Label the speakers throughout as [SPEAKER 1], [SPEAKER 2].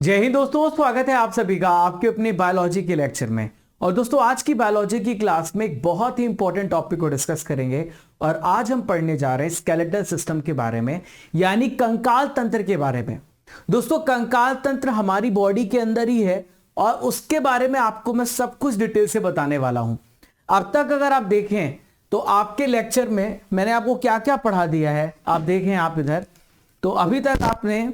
[SPEAKER 1] जय हिंद दोस्तों, स्वागत है आप सभी का आपके अपने बायोलॉजी के लेक्चर में। और दोस्तों आज की बायोलॉजी की क्लास में एक बहुत ही इंपॉर्टेंट टॉपिक को डिस्कस करेंगे। और आज हम पढ़ने जा रहे हैं स्केलेटल सिस्टम के बारे में, यानी कंकाल तंत्र के बारे में। दोस्तों कंकाल तंत्र हमारी बॉडी के अंदर ही है और उसके बारे में आपको मैं सब कुछ डिटेल से बताने वाला हूं। अब तक अगर आप देखें तो आपके लेक्चर में मैंने आपको क्या क्या पढ़ा दिया है, आप देखें आप इधर। तो अभी तक आपने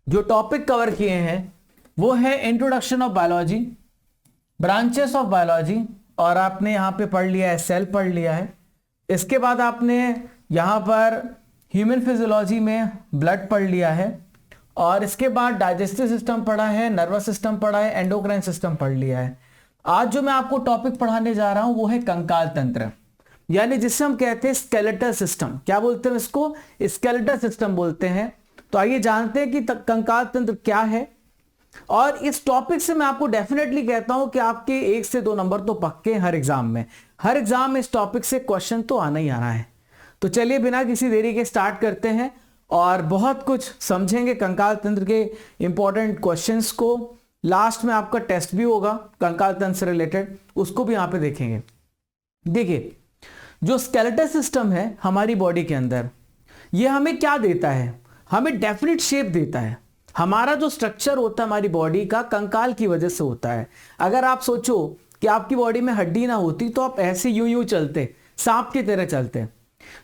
[SPEAKER 1] जो टॉपिक कवर किए हैं वो है introduction of biology, branches of biology, और आपने यहां पे पढ़ लिया है सेल पढ़ लिया है। इसके बाद आपने यहां पर ह्यूमन फिजियोलॉजी में ब्लड पढ़ लिया है, और इसके बाद डाइजेस्टिव सिस्टम पढ़ा है, नर्वस सिस्टम पढ़ा है, एंडोक्राइन सिस्टम पढ़ लिया है। आज जो मैं आपको टॉपिक पढ़ाने जा रहा हूं वो है कंकाल तंत्र, यानी जिसे हम कहते हैं स्केलेटल सिस्टम। क्या बोलते हैं इसको? स्केलेटल सिस्टम बोलते हैं। तो आइए जानते हैं कि कंकाल तंत्र क्या है। और इस टॉपिक से मैं आपको डेफिनेटली कहता हूं कि आपके 1 से 2 नंबर तो पक्के हर एग्जाम में। हर एग्जाम में इस टॉपिक से क्वेश्चन तो आना ही आना है। तो चलिए बिना किसी देरी के स्टार्ट करते हैं और बहुत कुछ समझेंगे कंकाल तंत्र के इंपॉर्टेंट क्वेश्चंस को। लास्ट में आपका टेस्ट भी होगा कंकाल तंत्र से रिलेटेड, उसको भी यहां पे देखेंगे। देखिए जो स्केलेटल सिस्टम है हमारी बॉडी के अंदर, ये हमें क्या देता है? हमें डेफिनेट शेप देता है। हमारा जो स्ट्रक्चर होता है हमारी बॉडी का कंकाल की वजह से होता है। अगर आप सोचो कि आपकी बॉडी में हड्डी ना होती तो आप ऐसे यूं यूं चलते, सांप की तरह चलते।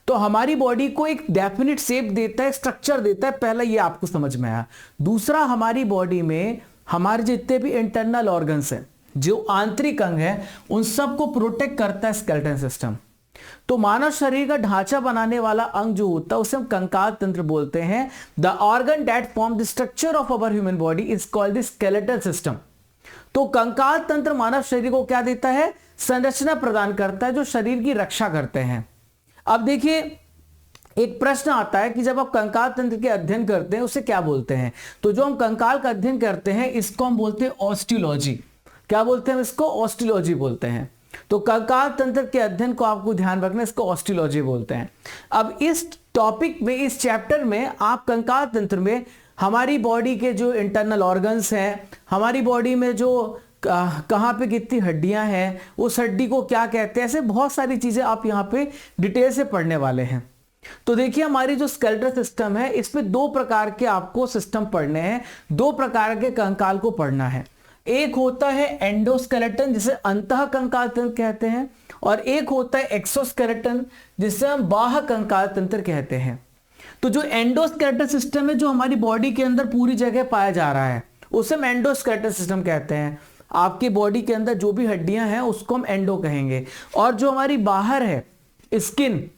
[SPEAKER 1] तो हमारी बॉडी को एक डेफिनेट शेप देता है, स्ट्रक्चर देता है। पहला ये आपको समझ में आया। दूसरा, हमारी बॉडी में हमारे जितने भी इंटरनल ऑर्गन्स हैं, जो आंतरिक अंग है, उन सबको प्रोटेक्ट करता है स्केलेटल सिस्टम। तो मानव शरीर का ढांचा बनाने वाला अंग जो होता है उसे हम कंकाल तंत्र बोलते हैं। The organ that form the structure of our human body is called the skeletal system. तो कंकाल तंत्र मानव शरीर को क्या देता है? संरचना प्रदान करता है, जो शरीर की रक्षा करते हैं। अब देखिए एक प्रश्न आता है कि जब आप कंकाल तंत्र के अध्ययन करते हैं उसे क्या बोलते हैं? तो जो हम कंकाल का अध्ययन करते हैं इसको हम बोलते हैं ऑस्टियोलॉजी। क्या बोलते हैं इसको? ऑस्टियोलॉजी बोलते हैं। तो कंकाल तंत्र के अध्ययन को आपको ध्यान रखना, इसको ऑस्टियोलॉजी बोलते हैं। अब इस टॉपिक में, इस चैप्टर में आप कंकाल तंत्र में हमारी बॉडी के जो इंटरनल ऑर्गन्स हैं, हमारी बॉडी में जो कहाँ पे कितनी हड्डियां हैं, उस हड्डी को क्या कहते हैं, ऐसे बहुत सारी चीजें आप यहाँ पे डिटेल से पढ़ने वाले हैं। तो देखिए हमारी जो स्केलेटल सिस्टम है इसमें 2 प्रकार के आपको सिस्टम पढ़ने हैं, 2 प्रकार के कंकाल को पढ़ना है। एक होता है एंडोस्केलेटन जिसे अंतः कंकाल तंत्र कहते हैं, और एक होता है एक्सोस्केलेटन जिसे हम बाह्य कंकाल तंत्र कहते हैं। तो जो एंडोस्केलेटल सिस्टम है, जो हमारी बॉडी के अंदर पूरी जगह पाया जा रहा है, उसे हम एंडोस्केलेटल सिस्टम कहते हैं। आपकी बॉडी के अंदर जो भी हड्डियां हैं उसको हम एंडो कहेंगे। और जो हमारी बाहर है स्किन,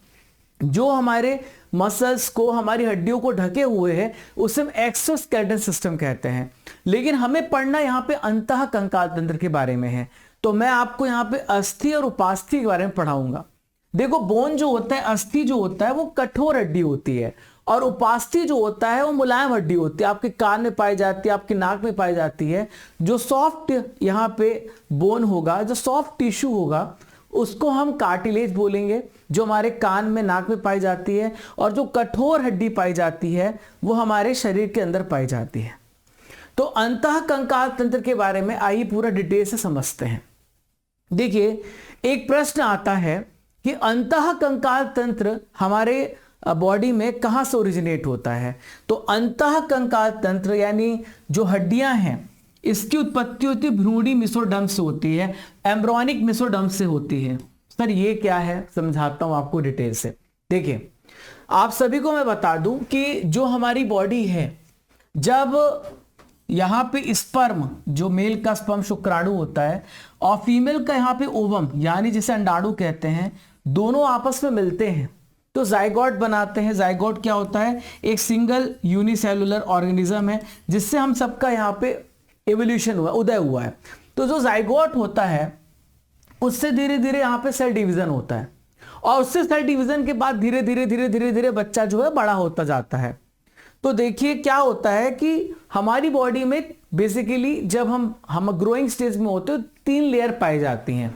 [SPEAKER 1] जो हमारे मसल्स को, हमारी हड्डियों को ढके हुए है, उसे हम एक्सोस्केलेटल सिस्टम कहते हैं। लेकिन हमें पढ़ना यहाँ पे अंतः कंकाल तंत्र के बारे में है। तो मैं आपको यहाँ पे अस्थि और उपास्थि के बारे में पढ़ाऊंगा। देखो बोन जो होता है, अस्थि जो होता है वो कठोर हड्डी होती है, और उपास्थि जो होता है वो मुलायम हड्डी होती है। आपके कान में पाई जाती है, आपकी नाक में पाई जाती है। जो सॉफ्ट यहाँ पे बोन होगा, जो सॉफ्ट टिश्यू होगा, उसको हम कार्टिलेज बोलेंगे, जो हमारे कान में, नाक में पाई जाती है। और जो कठोर हड्डी पाई जाती है वो हमारे शरीर के अंदर पाई जाती है। तो अंतः कंकाल तंत्र के बारे में आइए पूरा डिटेल से समझते हैं। देखिए एक प्रश्न आता है कि अंतः कंकाल तंत्र हमारे बॉडी में कहां से ओरिजिनेट होता है? तो अंतः कंकाल तंत्र यानी जो हड्डियां हैं, इसकी उत्पत्ति होती है भ्रूणी मेसोडर्म से होती है, एम्ब्रियोनिक मेसोडर्म से होती है। सर ये क्या है? समझाता हूं आपको डिटेल से। देखिए आप सभी को मैं बता दूं कि जो हमारी बॉडी है, जब यहाँ पे स्पर्म, जो मेल का स्पर्म शुक्राणु होता है, और फीमेल का यहाँ पे ओवम यानी जिसे अंडाणु कहते हैं, दोनों आपस में मिलते हैं तो जाइगोट बनाते हैं। जाइगोट क्या होता है? एक सिंगल यूनिसेलुलर ऑर्गेनिज्म है जिससे हम सबका यहाँ पे एवोल्यूशन हुआ, उदय हुआ है। तो जो जाइगोट होता है उससे धीरे धीरे यहाँ पे सेल डिवीजन होता है, और उससे सेल डिवीजन के बाद धीरे धीरे धीरे धीरे धीरे बच्चा जो है बड़ा होता जाता है। तो देखिए क्या होता है कि हमारी बॉडी में बेसिकली जब हम ग्रोइंग स्टेज में होते हैं 3 लेयर पाई जाती हैं।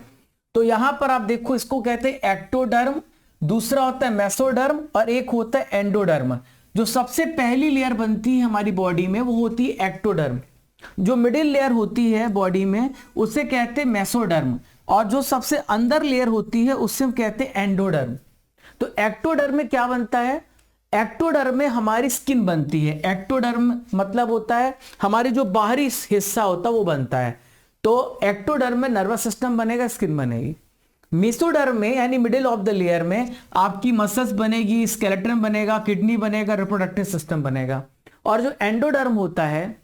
[SPEAKER 1] तो यहां पर आप देखो, इसको कहते हैं एक्टोडर्म, दूसरा होता है मेसोडर्म, और एक होता है एंडोडर्म। जो सबसे पहली लेयर बनती है हमारी बॉडी में वो होती है एक्टोडर्म। जो मिडिल लेयर होती है बॉडी में उसे कहते हैं मेसोडर्म, और जो सबसे अंदर लेयर होती है उससे हम कहते हैं एंडोडर्म। तो एक्टोडर्म में क्या बनता है? एक्टोडर्म में हमारी स्किन बनती है। एक्टोडर्म मतलब होता है हमारी जो बाहरी हिस्सा होता है वो बनता है। तो एक्टोडर्म में नर्वस सिस्टम बनेगा, स्किन बनेगी। मेसोडर्म में यानी मिडिल ऑफ द लेयर में आपकी मसल्स बनेगी, स्केलेटन बनेगा, किडनी बनेगा, रिप्रोडक्टिव सिस्टम बनेगा। और जो एंडोडर्म होता है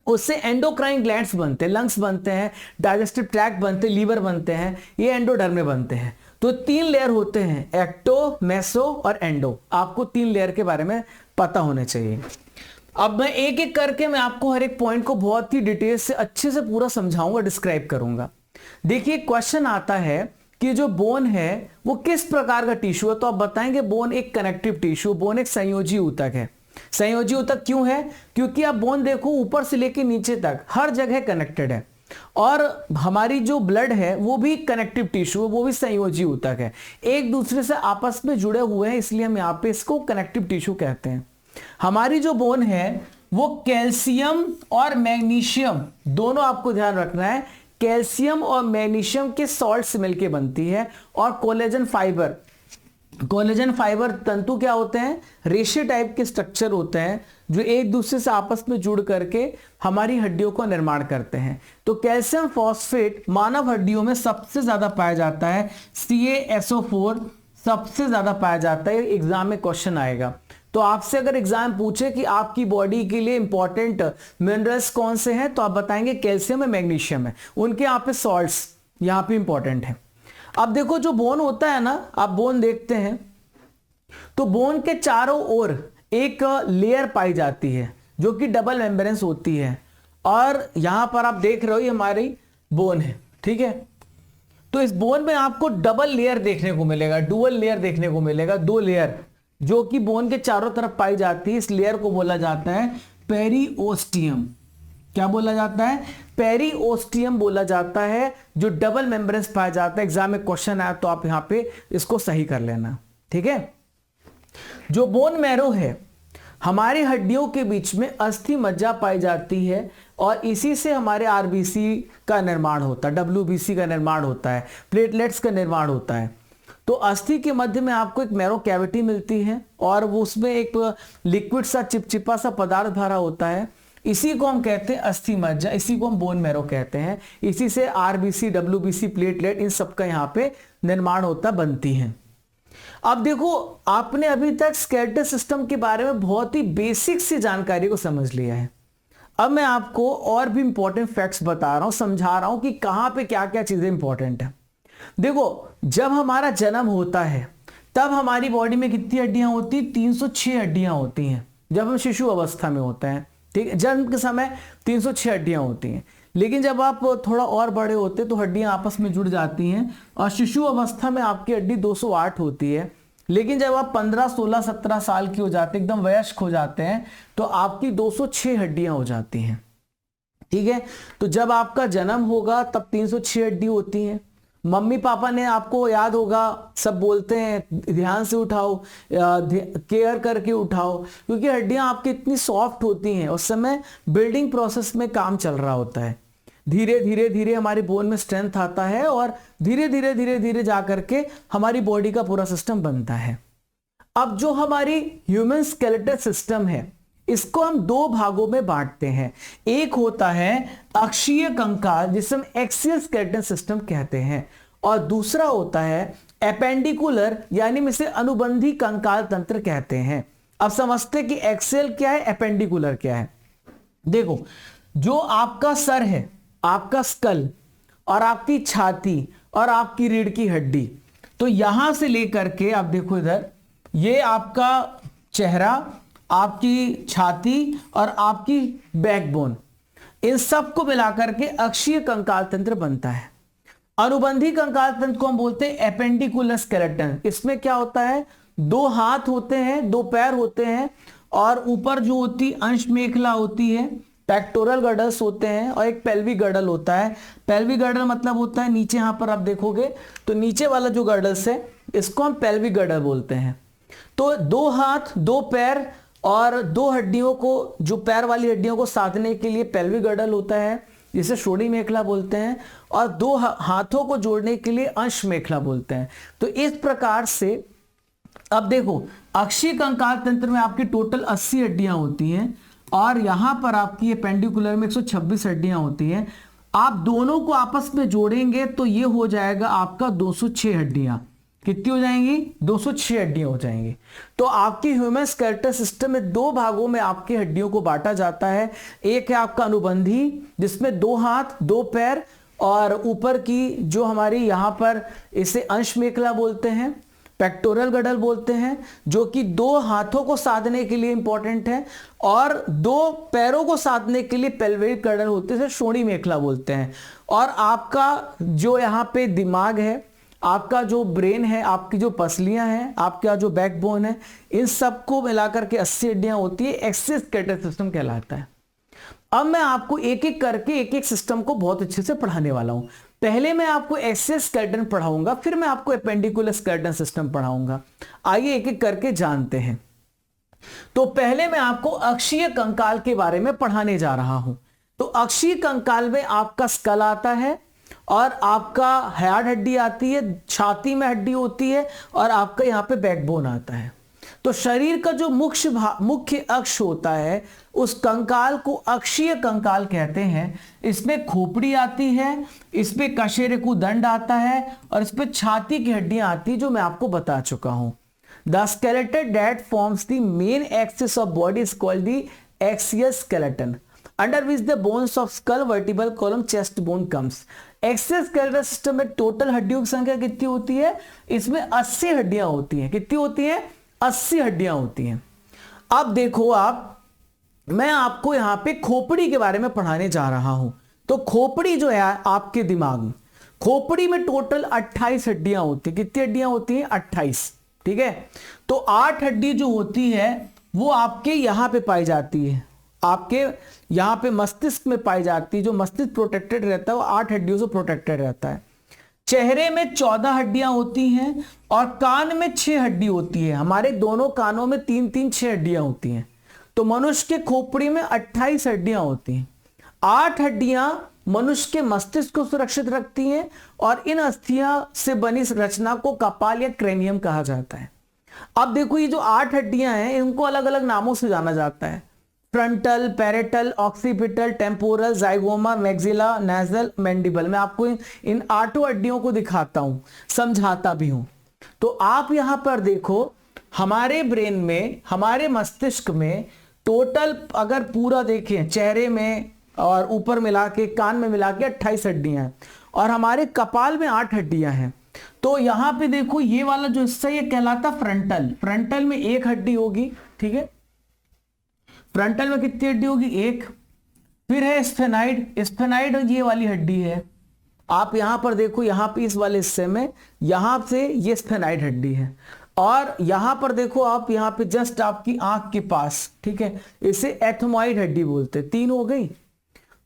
[SPEAKER 1] उससे एंडोक्राइन ग्लैंड्स बनते हैं, लंग्स बनते हैं, डाइजेस्टिव ट्रैक्ट बनते हैं, लीवर बनते हैं, ये एंडोडर्म में बनते हैं। तो 3 लेयर होते हैं, एक्टो, मेसो और एंडो। आपको 3 लेयर के बारे में पता होने चाहिए। अब मैं एक एक करके मैं आपको हर एक पॉइंट को बहुत ही डिटेल से अच्छे से पूरा समझाऊंगा, डिस्क्राइब करूंगा। देखिए क्वेश्चन आता है कि जो बोन है वो किस प्रकार का टिश्यू है, तो आप बताएंगे बोन एक कनेक्टिव टिश्यू, बोन एक संयोजी ऊतक है। संयोजी ऊतक क्यों है? क्योंकि आप बोन देखो ऊपर से लेकर नीचे तक हर जगह कनेक्टेड है, और हमारी जो ब्लड है वो भी कनेक्टिव टिश्यू है, वो भी संयोजी ऊतक है, एक दूसरे से आपस में जुड़े हुए हैं, इसलिए हम यहाँ पे इसको कनेक्टिव टिश्यू कहते हैं। हमारी जो बोन है वो कैल्शियम और मैग्नीशियम दोनों, आपको ध्यान रखना है, कैल्शियम और मैग्नीशियम के सॉल्ट से मिलकर बनती है। और कोलेजन फाइबर, कोलेजन फाइबर तंतु क्या होते हैं? रेशे टाइप के स्ट्रक्चर होते हैं जो एक दूसरे से आपस में जुड़ करके हमारी हड्डियों का निर्माण करते हैं। तो कैल्शियम फॉस्फेट मानव हड्डियों में सबसे ज्यादा पाया जाता है, CaSO4 सबसे ज्यादा पाया जाता है। एग्जाम में क्वेश्चन आएगा, तो आपसे अगर एग्जाम पूछे कि आपकी बॉडी के लिए इंपॉर्टेंट मिनरल्स कौन से हैं, तो आप बताएंगे कैल्शियम और मैग्नीशियम है, उनके यहाँ पे सॉल्ट्स यहाँ पे इंपॉर्टेंट है। अब देखो जो बोन होता है ना, आप बोन देखते हैं तो बोन के चारों ओर एक लेयर पाई जाती है जो कि डबल मेम्ब्रेन्स होती है, और यहां पर आप देख रहे हो ये हमारी बोन है, ठीक है। तो इस बोन में आपको डबल लेयर देखने को मिलेगा, डुअल लेयर देखने को मिलेगा, 2 लेयर जो कि बोन के चारों तरफ पाई जाती है। इस लेयर को बोला जाता है पेरिओस्टियम। क्या बोला जाता है? पेरिओस्टियम बोला जाता है, जो डबल मेम्ब्रेन्स पाया जाता है। एग्जाम में क्वेश्चन आया तो आप यहां पे इसको सही कर लेना, ठीक है। जो बोन मैरो है, हमारी हड्डियों के बीच में अस्थि मज्जा पाई जाती है, और इसी से हमारे आरबीसी का निर्माण होता है, डब्ल्यूबीसी का निर्माण होता है, प्लेटलेट्स का निर्माण होता है। तो अस्थि के मध्य में आपको एक मैरो कैविटी मिलती है, और वो उसमें एक लिक्विड सा चिपचिपा सा पदार्थ भरा होता है, इसी को हम कहते हैं अस्थि मज्जा, इसी को हम बोन मैरो कहते हैं। इसी से आरबीसी, डब्ल्यूबीसी, प्लेटलेट, इन सबका यहाँ पे निर्माण होता, बनती है। अब देखो आपने अभी तक स्केलेटल सिस्टम के बारे में बहुत ही बेसिक सी जानकारी को समझ लिया है। अब मैं आपको और भी इंपॉर्टेंट फैक्ट्स बता रहा हूं, समझा रहा हूं कि कहां पे क्या क्या चीजें इंपॉर्टेंट है। देखो जब हमारा जन्म होता है तब हमारी बॉडी में कितनी हड्डियां होती? 306 हड्डियां होती हैं जब हम शिशु अवस्था में होते हैं, ठीक है। जन्म के समय 306 हड्डियां होती हैं, लेकिन जब आप थोड़ा और बड़े होते तो हड्डियां आपस में जुड़ जाती हैं, और शिशु अवस्था में आपकी हड्डी 208 होती है। लेकिन जब आप 15, 16, 17 साल की हो जाते हैं, एकदम वयस्क हो जाते हैं, तो आपकी 206 हड्डियां हो जाती हैं, ठीक है। तो जब आपका जन्म होगा तब 306 हड्डी होती हैं। मम्मी पापा ने, आपको याद होगा, सब बोलते हैं ध्यान से उठाओ, केयर करके उठाओ, क्योंकि हड्डियां आपकी इतनी सॉफ्ट होती हैं। उस समय बिल्डिंग प्रोसेस में काम चल रहा होता है, धीरे धीरे धीरे हमारी बोन में स्ट्रेंथ आता है, और धीरे धीरे धीरे धीरे जा करके हमारी बॉडी का पूरा सिस्टम बनता है। अब जो हमारी ह्यूमन स्केलेटल सिस्टम है, इसको हम 2 भागों में बांटते हैं। एक होता है अक्षीय कंकाल, जिसे हम एक्सियल स्केलेटल सिस्टम कहते हैं, और दूसरा होता है एपेंडिकुलर, यानी इसे अनुबंधी कंकाल तंत्र कहते हैं। अब समझते कि एक्सियल क्या है, एपेंडिकुलर क्या है। देखो जो आपका सर है, आपका स्कल, और आपकी छाती और आपकी रीढ़ की हड्डी, तो यहां से लेकर के आप देखो इधर, ये आपका चेहरा, आपकी छाती और आपकी बैकबोन, इन सब को मिलाकर के अक्षीय कंकाल तंत्र बनता है। अनुबंधी कंकाल तंत्र को हम बोलते हैं एपेंडिकुलर स्केलेटन। इसमें क्या होता है? 2 हाथ होते हैं, 2 पैर होते हैं, और ऊपर जो होती अंश मेखला होती है, पेक्टोरल गर्डल्स होते हैं, और एक पेल्विक गर्डल होता है। पेल्विक गर्डल मतलब होता है नीचे, यहां पर आप देखोगे तो नीचे वाला जो गर्डल्स है इसको हम पेल्विक गर्डल बोलते हैं। तो 2 हाथ, 2 पैर और दो हड्डियों को, जो पैर वाली हड्डियों को साधने के लिए पेल्विक गर्डल होता है जिसे श्रोणि मेखला बोलते हैं, और दो हाथों को जोड़ने के लिए अंश मेखला बोलते हैं। तो इस प्रकार से अब देखो, अक्षीय कंकाल तंत्र में आपकी टोटल 80 हड्डियां होती हैं और यहां पर आपकी पेंडिकुलर में 126 हड्डियां होती हैं। आप दोनों को आपस में जोड़ेंगे तो ये हो जाएगा आपका 206 हड्डियां। कितनी हो जाएंगी? 206 हड्डियां हो जाएंगी। तो आपकी ह्यूमन स्केलेटल सिस्टम में दो भागों में आपकी हड्डियों को बांटा जाता है। एक है आपका अनुबंधी, जिसमें 2 हाथ 2 पैर, और ऊपर की जो हमारी यहां पर इसे अंश मेखला बोलते हैं, पेक्टोरल गडल बोलते हैं, जो कि 2 हाथों को साधने के लिए इंपॉर्टेंट है, और 2 पैरों को साधने के लिए पेल्विक गडल होते हैं, श्रोणि मेखला बोलते हैं। और आपका जो यहाँ पे दिमाग है, आपका जो ब्रेन है, आपकी जो पसलियां हैं, आपका जो बैकबोन है, इन सबको मिलाकर के 80 हड्डियां होती है। एक्सिस स्केलेटल सिस्टम कहलाता है। अब मैं आपको एक एक करके एक एक सिस्टम को बहुत अच्छे से पढ़ाने वाला हूं। पहले मैं आपको एक्सिस स्केलेटन पढ़ाऊंगा, फिर मैं आपको एपेंडिकुलर स्केलेटन सिस्टम पढ़ाऊंगा। आइए एक एक करके जानते हैं। तो पहले मैं आपको अक्षीय कंकाल के बारे में पढ़ाने जा रहा हूं। तो अक्षीय कंकाल में आपका स्कल आता है और आपका हेड हड्डी आती है, छाती में हड्डी होती है, और आपका यहां पे बैकबोन आता है। तो शरीर का जो मुख्य अक्ष होता है, उस कंकाल को अक्षीय कंकाल कहते हैं। इसमें खोपड़ी आती है, इसमें कशेरुकदंड आता है, और इसमें छाती की हड्डियां आती है, जो मैं आपको बता चुका हूं। The skeleton that forms the main axis of body is called the axial skeleton, under which the bones of skull, vertebral column, chest bone comes. Axial skeletal system में टोटल हड्डियों की संख्या कितनी होती है? इसमें 80 हड्डियां होती हैं। कितनी होती हैं? 80 हड्डियां होती हैं। अब देखो आप, मैं आपको यहां पे खोपड़ी के बारे में पढ़ाने जा रहा हूं। तो खोपड़ी जो है आपके दिमाग में, खोपड़ी में टोटल 28 हड्डियां होती है। कितनी हड्डियां होती हैं? 28। ठीक है। तो 8 हड्डी जो होती है वो आपके यहां पे पाई जाती है, आपके यहां पे मस्तिष्क में पाई जाती है। जो मस्तिष्क प्रोटेक्टेड रहता है वो 8 हड्डियों से प्रोटेक्टेड रहता है। चेहरे में 14 हड्डियां होती हैं और कान में 6 हड्डी होती है। हमारे दोनों कानों में 3-3 6 हड्डियां होती हैं। तो मनुष्य के खोपड़ी में 28 हड्डियां होती हैं। 8 हड्डियां मनुष्य के मस्तिष्क को सुरक्षित रखती हैं, और इन अस्थियां से बनी रचना को कपाल या क्रेनियम कहा जाता है। अब देखो, ये जो 8 हड्डियां हैं इनको अलग अलग नामों से जाना जाता है। Frontal, parietal, occipital, temporal, zygoma, maxilla, nasal, mandible. मैं आपको इन 8 हड्डियों को दिखाता हूं, समझाता भी हूं। तो आप यहां पर देखो, हमारे ब्रेन में, हमारे मस्तिष्क में टोटल अगर पूरा देखें, चेहरे में और ऊपर मिला के, कान में मिला के 28 हड्डियां हैं, और हमारे कपाल में 8 हड्डियां हैं। तो यहां पे देखो, ये वाला जो हिस्सा ये कहलाता फ्रंटल। फ्रंटल में 1 हड्डी होगी। ठीक है। फ्रंटल में कितनी हड्डी होगी? 1। फिर है स्फेनाइड। स्फेनाइड ये वाली हड्डी है। आप यहां पर देखो, यहां पे इस वाले हिस्से में, यहां से ये स्फेनाइड हड्डी है। और यहां पर देखो आप, यहां पे जस्ट आपकी आंख के पास, ठीक है, इसे एथमॉइड हड्डी बोलते हैं। 3 हो गई।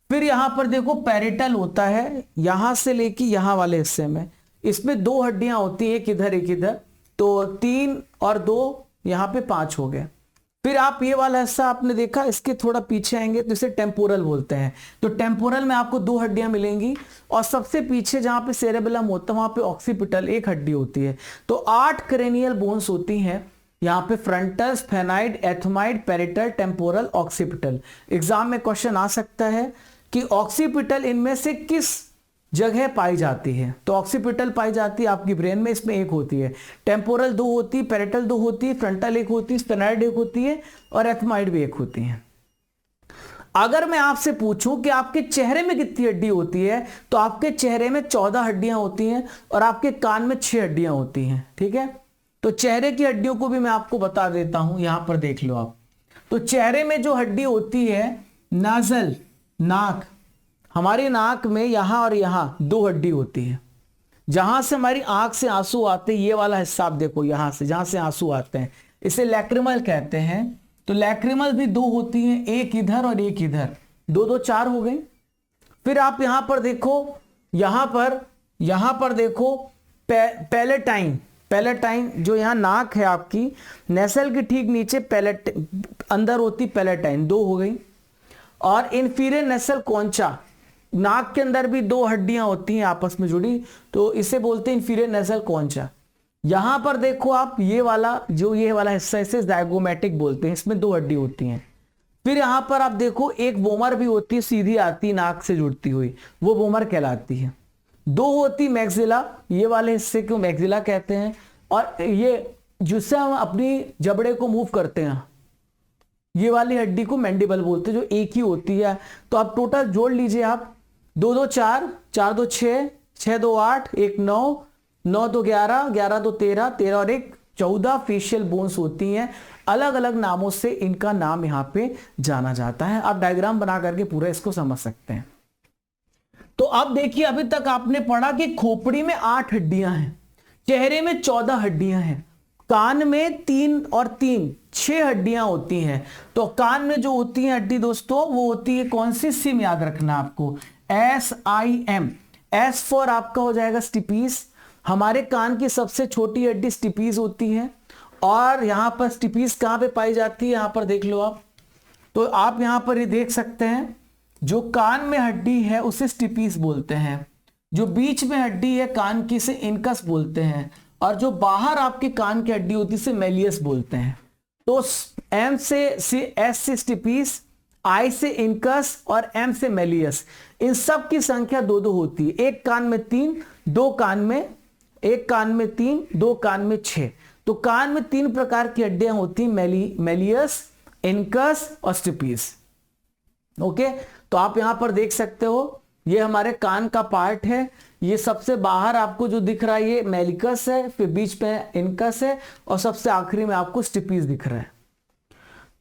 [SPEAKER 1] फिर यहां पर देखो पैरेटल होता है, यहां से लेके यहां वाले हिस्से में, इसमें 2 हड्डियां होती हैं, एक इधर एक इधर। तो 3 और 2 यहां पे 5 हो गए। फिर आप ये वाला हिस्सा आपने देखा, इसके थोड़ा पीछे आएंगे तो इसे टेम्पोरल बोलते हैं। तो टेम्पोरल में आपको 2 हड्डियां मिलेंगी, और सबसे पीछे जहां पे सेरेबेलम होता है वहां पे ऑक्सीपिटल 1 हड्डी होती है। तो 8 क्रेनियल बोन्स होती हैं यहाँ पे, frontal, sphenoid, ethmoid, parietal, temporal, occipital. Exam में क्वेश्चन आ सकता है कि ऑक्सीपिटल इनमें से किस जगह पाई जाती है। तो ऑक्सीपिटल पाई जाती है आपकी ब्रेन में, इसमें 1 होती है। टेम्पोरल 2 होती है, पैरेटल 2 होती है, फ्रंटल 1 होती है, स्फेनाइड 1 होती है, और एथमाइड भी 1 होती है। अगर मैं आपसे पूछूं कि आपके चेहरे में कितनी हड्डी होती है, तो आपके चेहरे में 14 हड्डियां होती हैं, और आपके कान में 6 हड्डियां होती हैं। ठीक है। तो चेहरे की हड्डियों को भी मैं आपको बता देता हूं, यहां पर देख लो आप। तो चेहरे में जो हड्डी होती है, नाजल, नाक, हमारी नाक में यहां और यहां 2 हड्डी होती है। जहां से हमारी आंख से आंसू आते हैं, ये वाला हिस्सा आप देखो, यहां से जहां से आंसू आते हैं, इसे लैक्रिमल कहते हैं। तो लैक्रिमल भी 2 होती हैं, 1 इधर और 1 इधर, 2-2 4 हो गई। फिर आप यहां पर देखो, यहां पर देखो पैलेटाइन। पैलेटाइन, जो यहाँ नाक है आपकी, नेसल के ठीक नीचे पैलेट अंदर होती पैलेटाइन, 2 हो गई। और इंफीरियर नेसल कॉन्चा, नाक के अंदर भी 2 हड्डियां होती हैं आपस में जुड़ी, तो इसे बोलते हैं इंफीरियर नेसल कॉन्चा। यहां पर देखो आप, ये वाला हिस्सा, इसे जाइगोमैटिक बोलते हैं, इसमें 2 हड्डी होती हैं। फिर यहां पर आप देखो एक वोमर भी होती है, सीधी आती नाक से जुड़ती हुई, वो वोमर कहलाती है। 2 होती मैक्सिला, ये वाले हिस्से को मैक्सिला कहते हैं, और ये जिससे हम अपनी जबड़े को मूव करते हैं, ये वाली हड्डी को मैंडिबल बोलते हैं, जो एक ही होती है। तो आप टोटल जोड़ लीजिए आप, 2 2 4, 4 2 6, 6 2 8, 1 9, 9 2 11, 11 2 13, 13 और 1 14 फेशियल बोन्स होती हैं। अलग अलग नामों से इनका नाम यहाँ पे जाना जाता है। आप डायग्राम बना करके पूरा इसको समझ सकते हैं। तो अब देखिए, अभी तक आपने पढ़ा कि खोपड़ी में 8 हड्डियां हैं, चेहरे में 14 हड्डियां हैं, कान में 3 और 3 6 हड्डियां होती हैं। तो कान में जो होती है हड्डी दोस्तों, वो होती है कौन सी, सिम याद रखना आपको, SIM। S फॉर आपका हो जाएगा स्टिपीज। हमारे कान की सबसे छोटी हड्डी स्टिपीज होती है। और यहां पर स्टिपीज कहां पे पाई जाती है, यहां पर देख लो आप, तो आप यहां पर ये देख सकते हैं, जो कान में हड्डी है उसे स्टिपीज बोलते हैं, जो बीच में हड्डी है कान की से इनकस बोलते हैं, और जो बाहर आपके कान की हड्डी होती है से मेलियस बोलते हैं। तो M से S से स्टिपीज, I से इनकस और M से मेलियस, इन सब की संख्या 2 होती है। एक कान में 3, 2 कान में, एक कान में 3, 2 कान में 6। तो कान में 3 प्रकार की हड्डियां होती हैं, मेलियस, इनकस और स्टिपीज। ओके, तो आप यहां पर देख सकते हो, ये हमारे कान का पार्ट है। ये सबसे बाहर आपको जो दिख रहा है ये मेलिकस है, फिर बीच में इनकस है, और सबसे आखिरी में आपको स्टिपीज दिख रहा है।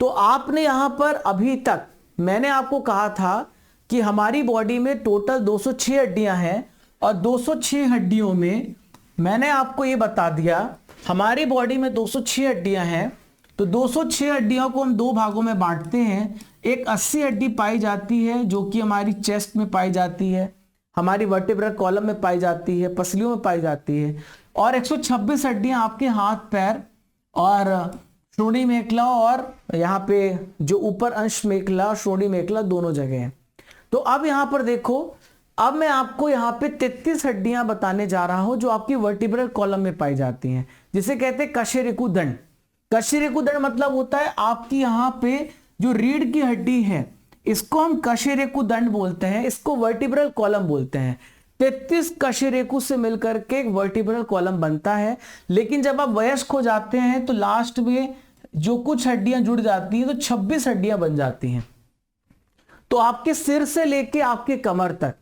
[SPEAKER 1] तो आपने यहां पर अभी तक मैंने आपको कहा था कि हमारी बॉडी में टोटल 206 हड्डियां हैं, और 206 हड्डियों में मैंने आपको ये बता दिया, हमारी बॉडी में 206 हड्डियां हैं। तो 206 हड्डियों को हम 2 भागों में बांटते हैं। एक 80 हड्डी पाई जाती है, जो कि हमारी चेस्ट में पाई जाती है, हमारी वर्टिब्रल कॉलम में पाई जाती है, पसलियों में पाई जाती है। और 126 हड्डियां आपके हाथ पैर और श्रोणि मेखला, और यहाँ पे जो ऊपर अंश मेखला, श्रोणि मेखला, दोनों जगह हैं। तो अब यहाँ पर देखो, अब मैं आपको यहाँ पे 33 हड्डियां बताने जा रहा हूं, जो आपकी वर्टिब्रल कॉलम में पाई जाती हैं, जिसे कहते हैं कशेरुकी दंड। कशेरुकी दंड मतलब होता है आपकी यहाँ पे जो रीढ़ की हड्डी है, इसको हम कशेरुकी दंड बोलते हैं, इसको वर्टिब्रल कॉलम बोलते हैं। 33 कशेरुकी से मिलकर के एक वर्टिब्रल कॉलम बनता है। लेकिन जब आप वयस्क हो जाते हैं तो लास्ट में जो कुछ हड्डियां जुड़ जाती हैं, तो 26 हड्डियां बन जाती हैं। तो आपके सिर से लेके आपके कमर तक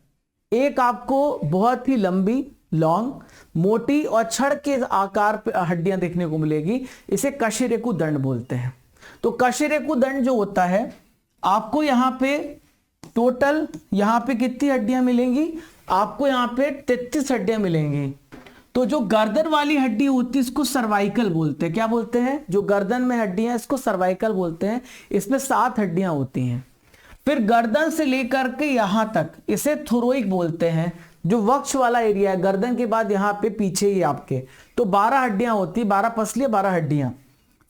[SPEAKER 1] एक आपको बहुत ही लंबी, लॉन्ग, मोटी और छड़ के आकार पे हड्डियां देखने को मिलेगी। इसे कशेरुकी दंड बोलते हैं। तो कशेरुकी दंड जो होता है, आपको यहाँ पे टोटल यहाँ पे कितनी हड्डियां मिलेंगी, आपको यहाँ पे 33 हड्डियां मिलेंगी। तो जो गर्दन वाली हड्डी होती है इसको सर्वाइकल बोलते हैं। क्या बोलते हैं, जो गर्दन में हड्डियां इसको सर्वाइकल बोलते हैं। इसमें 7 हड्डियां होती हैं। फिर गर्दन से लेकर के यहां तक इसे थोरोइक बोलते हैं। जो वक्ष वाला एरिया है, गर्दन के बाद यहाँ पे पीछे ही आपके, तो 12 हड्डियां होती, 12 पसलियां, 12 हड्डियां।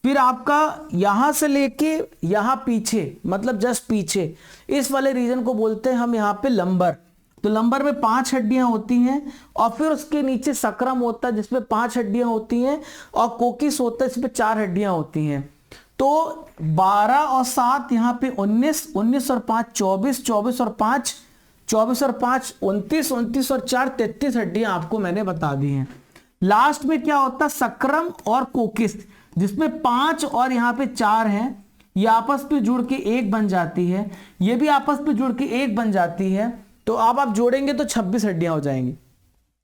[SPEAKER 1] फिर आपका यहां से लेके यहां पीछे, मतलब जस्ट पीछे, इस वाले रीजन को बोलते हैं हम यहाँ पे लंबर। तो लंबर में 5 हड्डियां होती हैं, और फिर उसके नीचे सकरम होता है जिसमें 5 हड्डियां होती हैं, और कोकिस होता है इसमें 4 हड्डियां होती हैं। तो 12 और 7 यहाँ पे 19, 19 और 5 24, 24 और 5 24 और 5 29, 29 और 4 33 हड्डियां आपको मैंने बता दी हैं। लास्ट में क्या होता है, सकरम और कोकिस, जिसमें 5 और यहाँ पे 4 हैं, ये आपस में जुड़ के 1 बन जाती है, ये भी आपस में जुड़ के 1 बन जाती है। तो अब आप जोड़ेंगे तो 26 हड्डियां हो जाएंगी।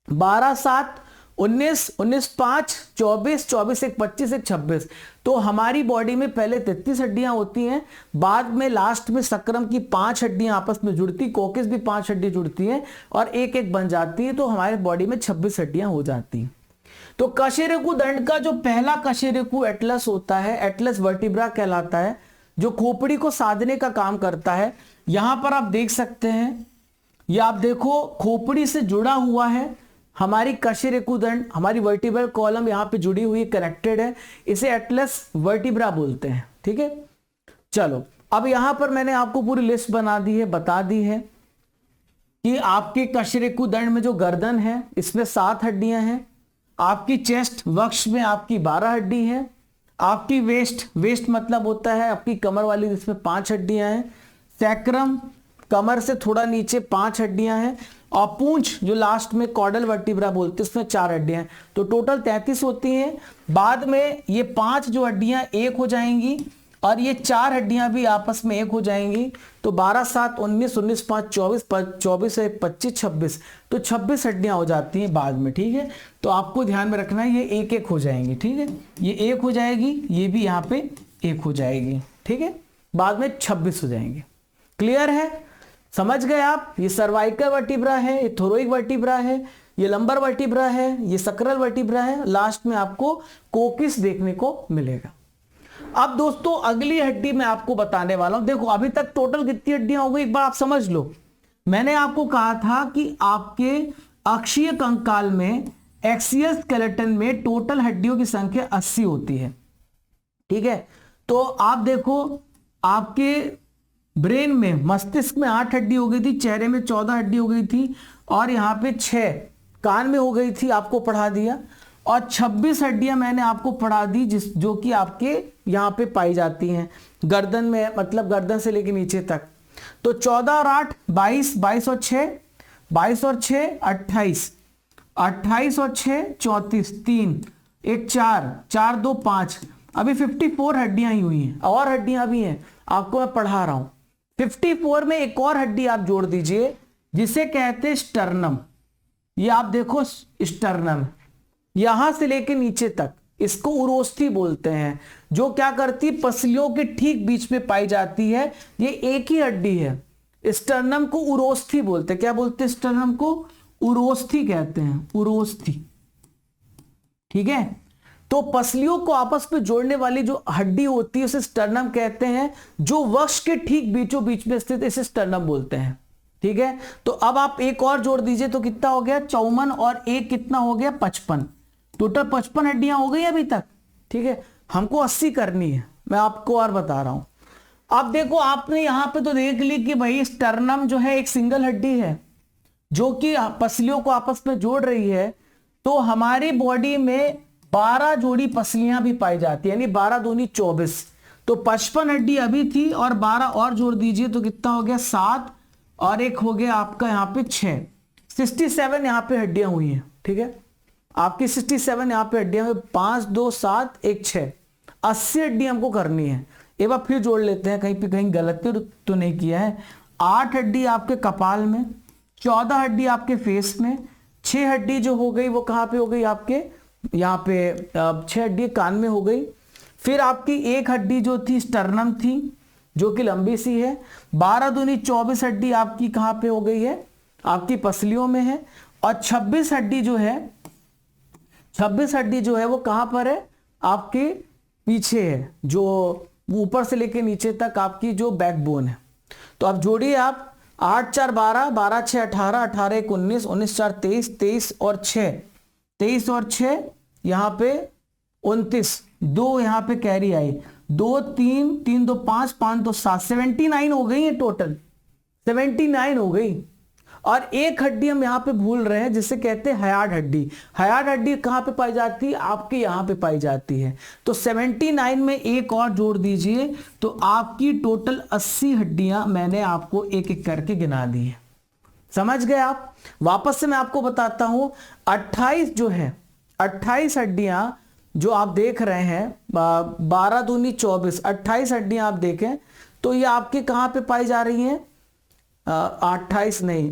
[SPEAKER 1] 12 7 19, 19 5 24, 24 1 25, 1 26। तो हमारी बॉडी में पहले 33 हड्डियां होती हैं, बाद में लास्ट में सकरम की 5 हड्डियां आपस में जुड़ती, कोकिस भी 5 हड्डी जुड़ती हैं, और 1 1 बन जाती है। तो हमारे बॉडी में 26 हड्डियां हो जाती हैं। तो कशेरुकी दंड का जो पहला कशेरुकी एटलस होता है, एटलस वर्टिब्रा कहलाता है, जो खोपड़ी को साधने का काम करता है। यहां पर आप देख सकते हैं, ये आप देखो खोपड़ी से जुड़ा हुआ है, हमारी कशेरुकदंड, हमारी वर्टिब्रल कॉलम यहाँ पे जुड़ी हुई कनेक्टेड है, इसे एटलस वर्टिब्रा बोलते हैं। ठीक है, चलो अब यहां पर मैंने आपको पूरी लिस्ट बना दी है, बता दी है कि आपके कशेरुकदंड में जो गर्दन है इसमें 7 हड्डियां हैं, आपकी चेस्ट वक्ष में आपकी 12 हड्डी है, आपकी वेस्ट मतलब होता है आपकी कमर वाली, जिसमें 5 हड्डियां हैं, सैक्रम कमर से थोड़ा नीचे 5 हड्डियां हैं, और पूंछ जो लास्ट में कॉर्डल वर्टिब्रा बोलते हैं उसमें 4 हड्डियां हैं। तो टोटल 33 होती हैं। बाद में ये 5 जो हड्डियां एक हो जाएंगी और ये 4 हड्डियां भी आपस में एक हो जाएंगी। तो 12 7 19, 19 5 24, 24 1 25 26, तो 26 हड्डियां हो जाती हैं बाद में। ठीक है, तो आपको ध्यान में रखना है ये एक एक हो जाएंगी। ठीक है, ये एक हो जाएगी, ये भी यहाँ पे एक हो जाएगी। ठीक है, बाद में 26 हो जाएंगे। क्लियर है, समझ गए आप? ये सर्वाइकल वर्टिब्रा है, ये थोरोइक वर्टिब्रा है, ये लंबर वर्टिब्रा है, ये सकरल वर्टिब्रा है, लास्ट में आपको कोकिस देखने को मिलेगा। अब दोस्तों अगली हड्डी मैं आपको बताने वाला हूं। देखो अभी तक टोटल कितनी हड्डियां हो गई एक बार आप समझ लो। मैंने आपको कहा था कि आपके अक्षीय कंकाल में, एक्सियल स्केलेटन में टोटल हड्डियों की संख्या 80 होती है। ठीक है, तो आप देखो आपके ब्रेन में, मस्तिष्क में 8 हड्डी हो गई थी, चेहरे में 14 हड्डी हो गई थी, और यहाँ पे 6 कान में हो गई थी, आपको पढ़ा दिया, और 26 हड्डियां मैंने आपको पढ़ा दी जो कि आपके यहाँ पे पाई जाती हैं गर्दन में, मतलब गर्दन से लेके नीचे तक। तो 14 और 8 22, 22 और 6 22 और 6 28, 28 और 6 34, 3 1 4 4 2 5, अभी 54 हड्डियां ही हुई हैं, और हड्डियां भी हैं, आपको मैं पढ़ा रहा हूं। 54 में एक और हड्डी आप जोड़ दीजिए जिसे कहते हैं स्टर्नम। ये आप देखो स्टर्नम, यहां से लेके नीचे तक इसको उरोस्थी बोलते हैं, जो क्या करती है पसलियों के ठीक बीच में पाई जाती है। ये एक ही हड्डी है, स्टर्नम को उरोस्थी बोलते हैं। क्या बोलते हैं? स्टर्नम को उरोस्थी कहते हैं, उरोस्थी। ठीक है, तो पसलियों को आपस में जोड़ने वाली जो हड्डी होती है उसे स्टर्नम कहते हैं, जो वक्ष के ठीक बीचों बीच में स्थित, इसे स्टर्नम बोलते हैं। ठीक है, तो अब आप एक और जोड़ दीजिए तो कितना हो गया? 54, और एक कितना हो गया? 55। टोटल 55 हड्डियां हो गई अभी तक। ठीक है, हमको 80 करनी है, मैं आपको और बता रहा हूं। अब देखो आपने यहां पे तो देख ली कि भाई स्टर्नम जो है एक सिंगल हड्डी है जो कि पसलियों को आपस में जोड़ रही है। तो हमारी बॉडी में 12 जोड़ी पसलियां भी पाई जाती है, यानी 12 दूनी 24। तो 55 हड्डी अभी थी और 12 और जोड़ दीजिए तो कितना हो गया? 7, और एक हो गया आपका यहाँ पे 6, 67 यहाँ पे हड्डियां हुई हैं। ठीक है, आपकी 67 यहाँ पे हड्डियां हुई, 5 2 7 1 6, 80 हड्डी हमको करनी है। एक बार फिर जोड़ लेते हैं, कहीं पे कहीं गलती तो नहीं किया है। 8 हड्डी आपके कपाल में, 14 हड्डी आपके फेस में, 6 हड्डी जो हो गई वो कहाँ पे हो गई? आपके यहाँ पे 6 हड्डी कान में हो गई। फिर आपकी एक हड्डी जो थी स्टर्नम थी, जो कि लंबी सी है। 12 दूनी 24 हड्डी आपकी कहाँ पे हो गई है? आपकी पसलियों में है। और 26 हड्डी जो है, 26 हड्डी जो है वो कहाँ पर है? आपके पीछे है, जो ऊपर से लेके नीचे तक आपकी जो बैकबोन है। तो अब जोड़िए आप, 8 4 12, 12 6 18, 18 1 19, 19 4 23, 23 और 6, 23 और 6 यहाँ पे 29, 2 यहाँ पे कैरी आई, 2 3 3 2 5 5 2 7, 79 हो गई है टोटल, 79 हो गई। और एक हड्डी हम यहाँ पे भूल रहे हैं जिसे कहते हैं हयार्ड हड्डी। हयार्ड हड्डी कहाँ पे पाई जाती है? आपके यहाँ पे पाई जाती है। तो 79 में एक और जोड़ दीजिए तो आपकी टोटल 80 हड्डियां मैंने आपको एक एक करके गिना दी है। समझ गए आप? वापस से मैं आपको बताता हूं, 28 जो है, 28 हड्डियां जो आप देख रहे हैं, 12 दूनी 24, 28 हड्डियां आप देखें तो ये आपके कहां पे पाई जा रही हैं? 28 नहीं,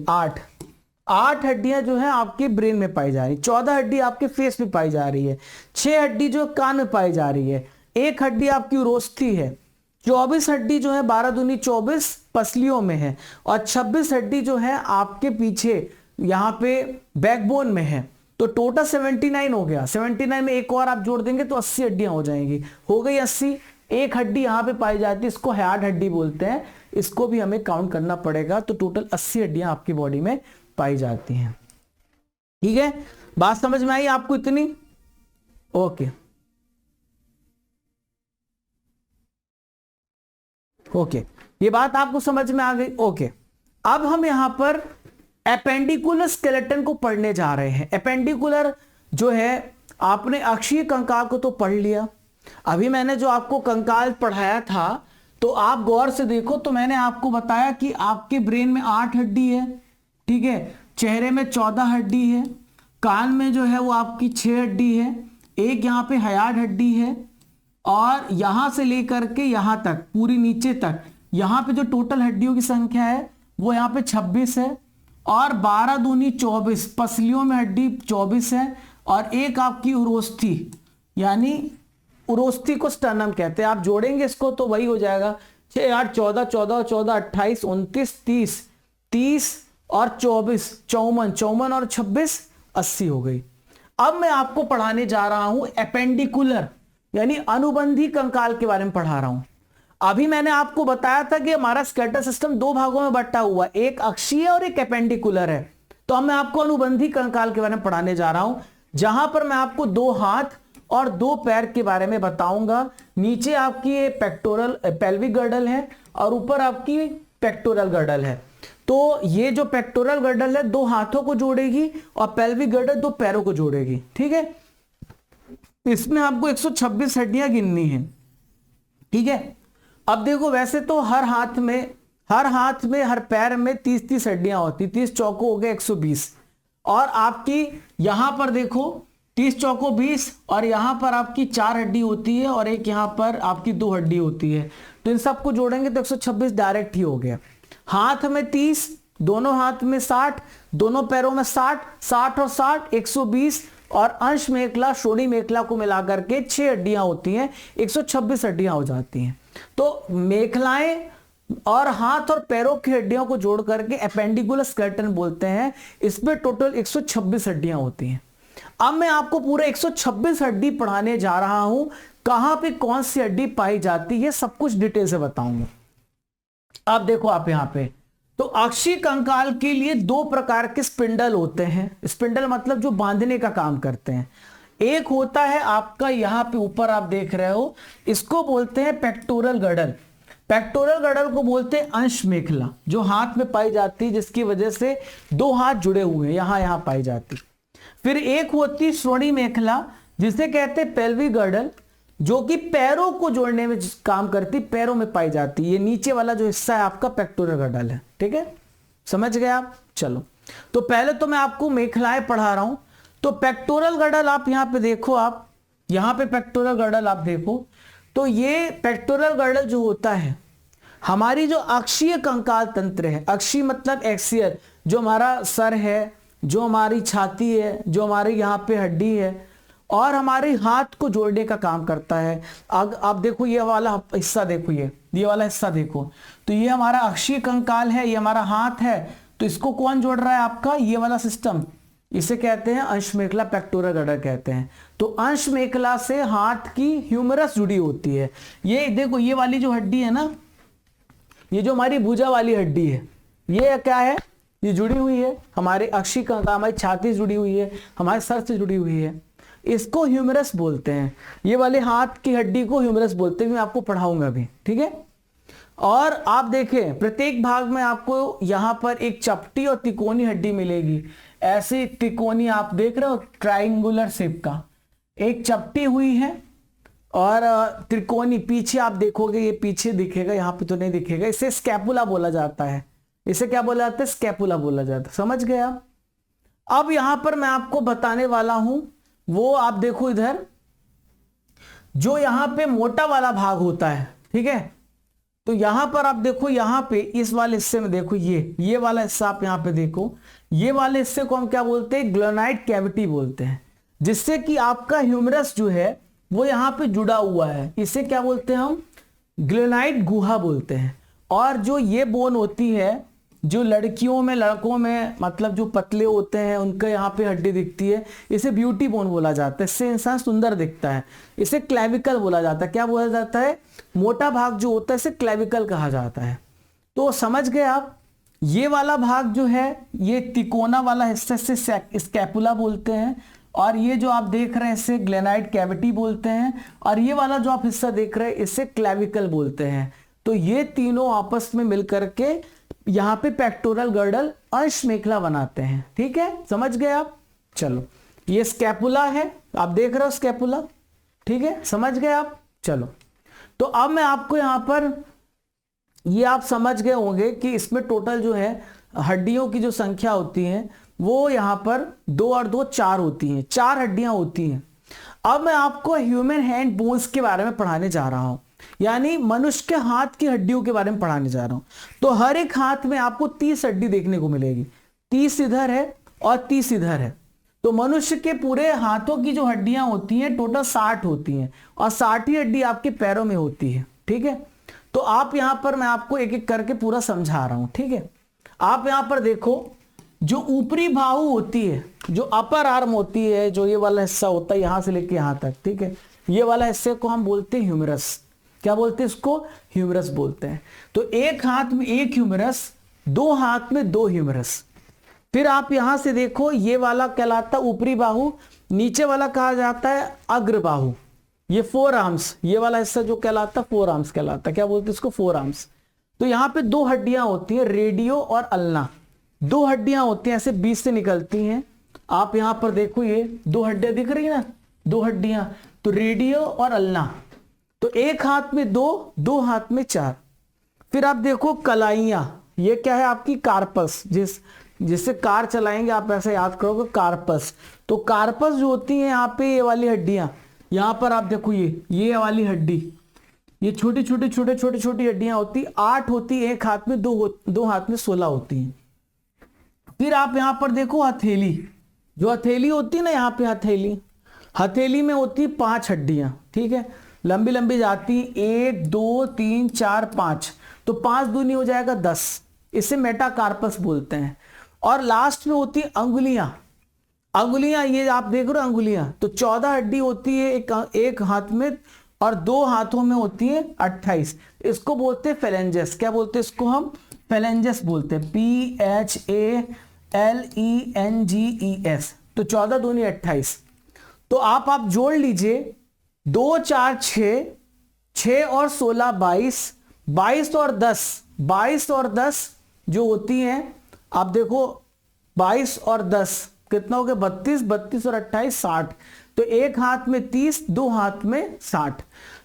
[SPEAKER 1] 8 हड्डियां जो है आपके ब्रेन में पाई जा रही है, 14 हड्डी आपके फेस में पाई जा रही है, 6 हड्डी जो कान में पाई जा रही है, एक हड्डी आपकी उरोस्थी है, 24 हड्डी जो है 12 दूनी 24 पसलियों में है, और 26 हड्डी जो है आपके पीछे यहाँ पे बैकबोन में है। तो टोटल 79 हो गया। 79 में एक और आप जोड़ देंगे तो 80 हड्डियां हो जाएंगी। हो गई 80। एक हड्डी यहाँ पे पाई जाती है, इसको हयार्ड हड्डी बोलते हैं, इसको भी हमें काउंट करना पड़ेगा। तो टोटल 80 हड्डियां आपकी बॉडी में पाई जाती हैं। ठीक है, बात समझ में आई आपको इतनी? ओके ओके, ये बात आपको समझ में आ गई? ओके, अब हम यहां पर एपेंडिकुलर स्केलेटन को पढ़ने जा रहे हैं। एपेंडिकुलर जो है, आपने अक्षीय कंकाल को तो पढ़ लिया। अभी मैंने जो आपको कंकाल पढ़ाया था, तो आप गौर से देखो, तो मैंने आपको बताया कि आपके ब्रेन में 8 हड्डी है, ठीक है, चेहरे में 14 हड्डी है, कान में जो है वो आपकी 6 हड्डी है, एक यहाँ पे हयाद हड्डी है, और यहां से लेकर के यहां तक पूरी नीचे तक यहां पे जो टोटल हड्डियों की संख्या है वो यहाँ पे 26 है, और 12 दूनी 24, पसलियों में हड्डी 24 है, और एक आपकी उरोस्थी, यानी उरोस्थी को स्टर्नम कहते हैं। आप जोड़ेंगे इसको तो वही हो जाएगा 6 8 14 14 14 28 29 30 30 और 24 54 54 और 26 80 हो गई। अब मैं आपको पढ़ाने जा रहा हूं एपेंडिकुलर यानी अनुबंधी कंकाल के बारे में पढ़ा रहा हूं। अभी मैंने आपको बताया था कि हमारा स्केलेटल सिस्टम 2 भागों में बंटा हुआ, एक अक्षीय और एक एपेंडिकुलर है। तो अब मैं आपको अनुबंधी कंकाल के बारे में पढ़ाने जा रहा हूं, जहां पर मैं आपको 2 हाथ और 2 पैर के बारे में बताऊंगा। नीचे आपकी ये पेक्टोरल पेल्विक गर्डल है और ऊपर आपकी पेक्टोरल गर्डल है। तो ये जो पेक्टोरल गर्डल है 2 हाथों को जोड़ेगी और पेल्विक गर्डल 2 पैरों को जोड़ेगी, ठीक है। इसमें आपको 126 हड्डियां गिननी है, ठीक है। अब देखो, वैसे तो हर हाथ में हर पैर में 30-30 हड्डियां होती, 30 चौको हो गए 120, और आपकी यहां पर देखो 30 चौको 20, और यहां पर आपकी 4 हड्डी होती है और एक यहां पर आपकी 2 हड्डी होती है। तो इन सबको जोड़ेंगे तो 126 डायरेक्ट ही हो गया। हाथ में 30, दोनों हाथ में 60, दोनों पैरों में 60, 60 और 60 120, और अंश मेखला श्रोणी मेखला को मिलाकर के 6 हड्डियां होती हैं, 126 हड्डियां हो जाती हैं। तो मेखलाएं और हाथ और पैरों की हड्डियों को जोड़ करके एपेंडिकुलर स्केलेटन बोलते हैं। इसमें टोटल 126 हड्डियां होती हैं। अब मैं आपको पूरे 126 हड्डी पढ़ाने जा रहा हूं, कहां पे कौन सी हड्डी पाई जाती है सब कुछ डिटेल से बताऊंगा। अब देखो आप यहां पे, तो अक्षीय कंकाल के लिए 2 प्रकार के स्पिंडल होते हैं। स्पिंडल मतलब जो बांधने का काम करते हैं। एक होता है आपका यहां पे ऊपर आप देख रहे हो, इसको बोलते हैं पेक्टोरल गर्डल। पेक्टोरल गर्डल को बोलते हैं अंश मेखला, जो हाथ में पाई जाती है, जिसकी वजह से 2 हाथ जुड़े हुए हैं, यहां पाई जाती। फिर एक होती श्रोणी मेखला, जिसे कहते हैं पेल्विक गर्डल, जो कि पैरों को जोड़ने में काम करती, पैरों में पाई जाती है। ये नीचे वाला जो हिस्सा है आपका पेक्टोरल गर्डल है, ठीक है, समझ गए आप। चलो, तो पहले तो मैं आपको मेखलाएं पढ़ा रहा हूं। तो पेक्टोरल गर्डल आप यहां पे देखो, आप यहां पे पेक्टोरल गर्डल आप देखो, तो ये पेक्टोरल गर्डल जो होता है, हमारी जो अक्षीय कंकाल तंत्र है, अक्षीय मतलब एक्सियल, जो हमारा सर है, जो हमारी छाती है, जो हमारी यहाँ पे हड्डी है, और हमारे हाथ को जोड़ने का काम करता है। आप देखो ये वाला हिस्सा देखो, ये वाला हिस्सा देखो, तो ये हमारा अक्षीय कंकाल है, ये हमारा हाथ है। तो इसको कौन जोड़ रहा है? आपका ये वाला सिस्टम, इसे कहते हैं अंश मेखला, पेक्टोरल गर्डल कहते हैं। तो अंश मेखला से हाथ की ह्यूमरस जुड़ी होती है। ये देखो, ये वाली जो हड्डी है ना, ये जो हमारी भुजा वाली हड्डी है, ये क्या है? ये जुड़ी हुई है हमारे अक्षीय कंकाल, हमारी छाती से जुड़ी हुई है, हमारे सर से जुड़ी हुई है। इसको ह्यूमरस बोलते हैं। ये वाले हाथ की हड्डी को ह्यूमरस बोलते हैं, मैं आपको पढ़ाऊंगा अभी, ठीक है। और आप देखें, प्रत्येक भाग में आपको यहाँ पर एक चपटी और तिकोनी हड्डी मिलेगी। ऐसे त्रिकोणी आप देख रहे हो, ट्राइंगुलर शेप का, एक चपटी हुई है और त्रिकोणी पीछे आप देखोगे, ये पीछे दिखेगा, यहाँ पे तो नहीं दिखेगा। इसे स्कैपुला बोला जाता है। इसे क्या बोला जाता है? स्कैपुला बोला जाता है, समझ गए आप। अब यहां पर मैं आपको बताने वाला हूं, वो आप देखो इधर, जो यहां पे मोटा वाला भाग होता है, ठीक है। तो यहां पर आप देखो, यहां पे इस वाले हिस्से में देखो, ये वाला हिस्सा आप यहां पे देखो, ये वाले हिस्से को हम क्या बोलते हैं? ग्लेनाइड कैविटी बोलते हैं, जिससे कि आपका ह्यूमरस जो है वो यहां पे जुड़ा हुआ है। इसे क्या बोलते हैं हम? ग्लेनाइड गुहा बोलते हैं। और जो ये बोन होती है, जो लड़कियों में लड़कों में मतलब जो पतले होते हैं उनके यहाँ पे हड्डी दिखती है, इसे ब्यूटी बोन बोला जाता है। इससे इंसान सुंदर दिखता है। इसे क्लेविकल बोला जाता है। क्या बोला जाता है? मोटा भाग जो होता है इसे क्लेविकल कहा जाता है। तो समझ गए आप, ये वाला भाग जो है ये तिकोना वाला हिस्सा से स्कैपुला बोलते हैं, और ये जो आप देख रहे हैं इसे ग्लेनाइड कैविटी बोलते हैं, और ये वाला जो आप हिस्सा देख रहे हैं इसे क्लेविकल बोलते हैं। तो ये तीनों आपस में मिलकर के यहाँ पे पेक्टोरल गर्डल अंश मेखला बनाते हैं। ठीक है, समझ गए आप? चलो, ये स्कैपुला है, आप देख रहे हो स्कैपुला। ठीक है, समझ गए आप? चलो, तो अब मैं आपको यहाँ पर ये आप समझ गए होंगे कि इसमें टोटल जो है हड्डियों की जो संख्या होती है वो यहाँ पर 2 और 2 4 होती हैं, 4 हड्डियां होती हैं। अब मैं आपको ह्यूमन हैंड बोन्स के बारे में पढ़ाने जा रहा हूं, यानी मनुष्य के हाथ की हड्डियों के बारे में पढ़ाने जा रहा हूं। तो हर एक हाथ में आपको 30 हड्डी देखने को मिलेगी, 30 इधर है और 30 इधर है। तो मनुष्य के पूरे हाथों की जो हड्डियां होती हैं टोटल 60 होती हैं, और 60 ही हड्डी आपके पैरों में होती है। ठीक है, तो आप यहां पर मैं आपको एक एक करके पूरा समझा रहा हूं। ठीक है, आप यहां पर देखो, जो ऊपरी बाहु होती है, जो अपर आर्म होती है, जो ये वाला हिस्सा होता है यहां से लेके यहां तक, ठीक है, ये वाला हिस्से को हम बोलते हैं ह्यूमरस। क्या बोलते हैं इसको? ह्यूमरस बोलते हैं। तो एक हाथ में एक ह्यूमरस, 2 हाथ में 2 ह्यूमरस। फिर आप यहां से देखो, ये वाला कहलाता है ऊपरी बाहु, नीचे वाला कहा जाता है अग्र बाहु। ये 4 आर्म्स, ये वाला हिस्सा जो कहलाता है 4 आर्म्स कहलाता है। क्या बोलते हैं इसको? 4 आर्म्स। तो यहाँ पे 2 हड्डियां होती हैं, रेडियो और अल्ना। 2 हड्डियां होती हैं ऐसे बीच से निकलती हैं। आप यहां पर देखो, ये 2 हड्डियां दिख रही है ना, 2 हड्डियां, तो रेडियो और अल्ना। तो एक हाथ में 2, 2 हाथ में 4। फिर आप देखो कलाइयां, ये क्या है आपकी? कार्पस। जिससे कार चलाएंगे आप ऐसे याद करोगे, कार्पस। तो कार्पस जो होती है यहाँ पे, ये वाली हड्डियां, यहां पर आप देखो, ये वाली हड्डी, ये छोटी छोटी हड्डियां होती, 8 होती एक हाथ में, 2 हाथ में 16 होती हैं। फिर आप यहां पर देखो हथेली, जो हथेली होती है ना, यहाँ पे हथेली में होती 5 हड्डियां। ठीक है, लंबी लंबी जाती, 1 2 3 4 5, तो 5 दूनी हो जाएगा 10, इसे मेटाकार्पस बोलते हैं। और लास्ट में होती अंगुलियां, ये आप देख रहे हो अंगुलियां, तो 14 हड्डी होती है एक हाथ में, और 2 हाथों में होती है 28। इसको बोलते हैं फेलेंजेस। क्या बोलते हैं इसको? हम फेलेंजेस बोलते हैं, PHALENGES। तो 14 दूनी 28। तो आप जोड़ लीजिए, 2 4 6, 6 और 16 22, 22 और 10, 22 और 10 जो होती हैं, आप देखो 22 और 10 कितना हो गया? 32, 32 और 28 60। तो एक हाथ में 30, 2 हाथ में 60।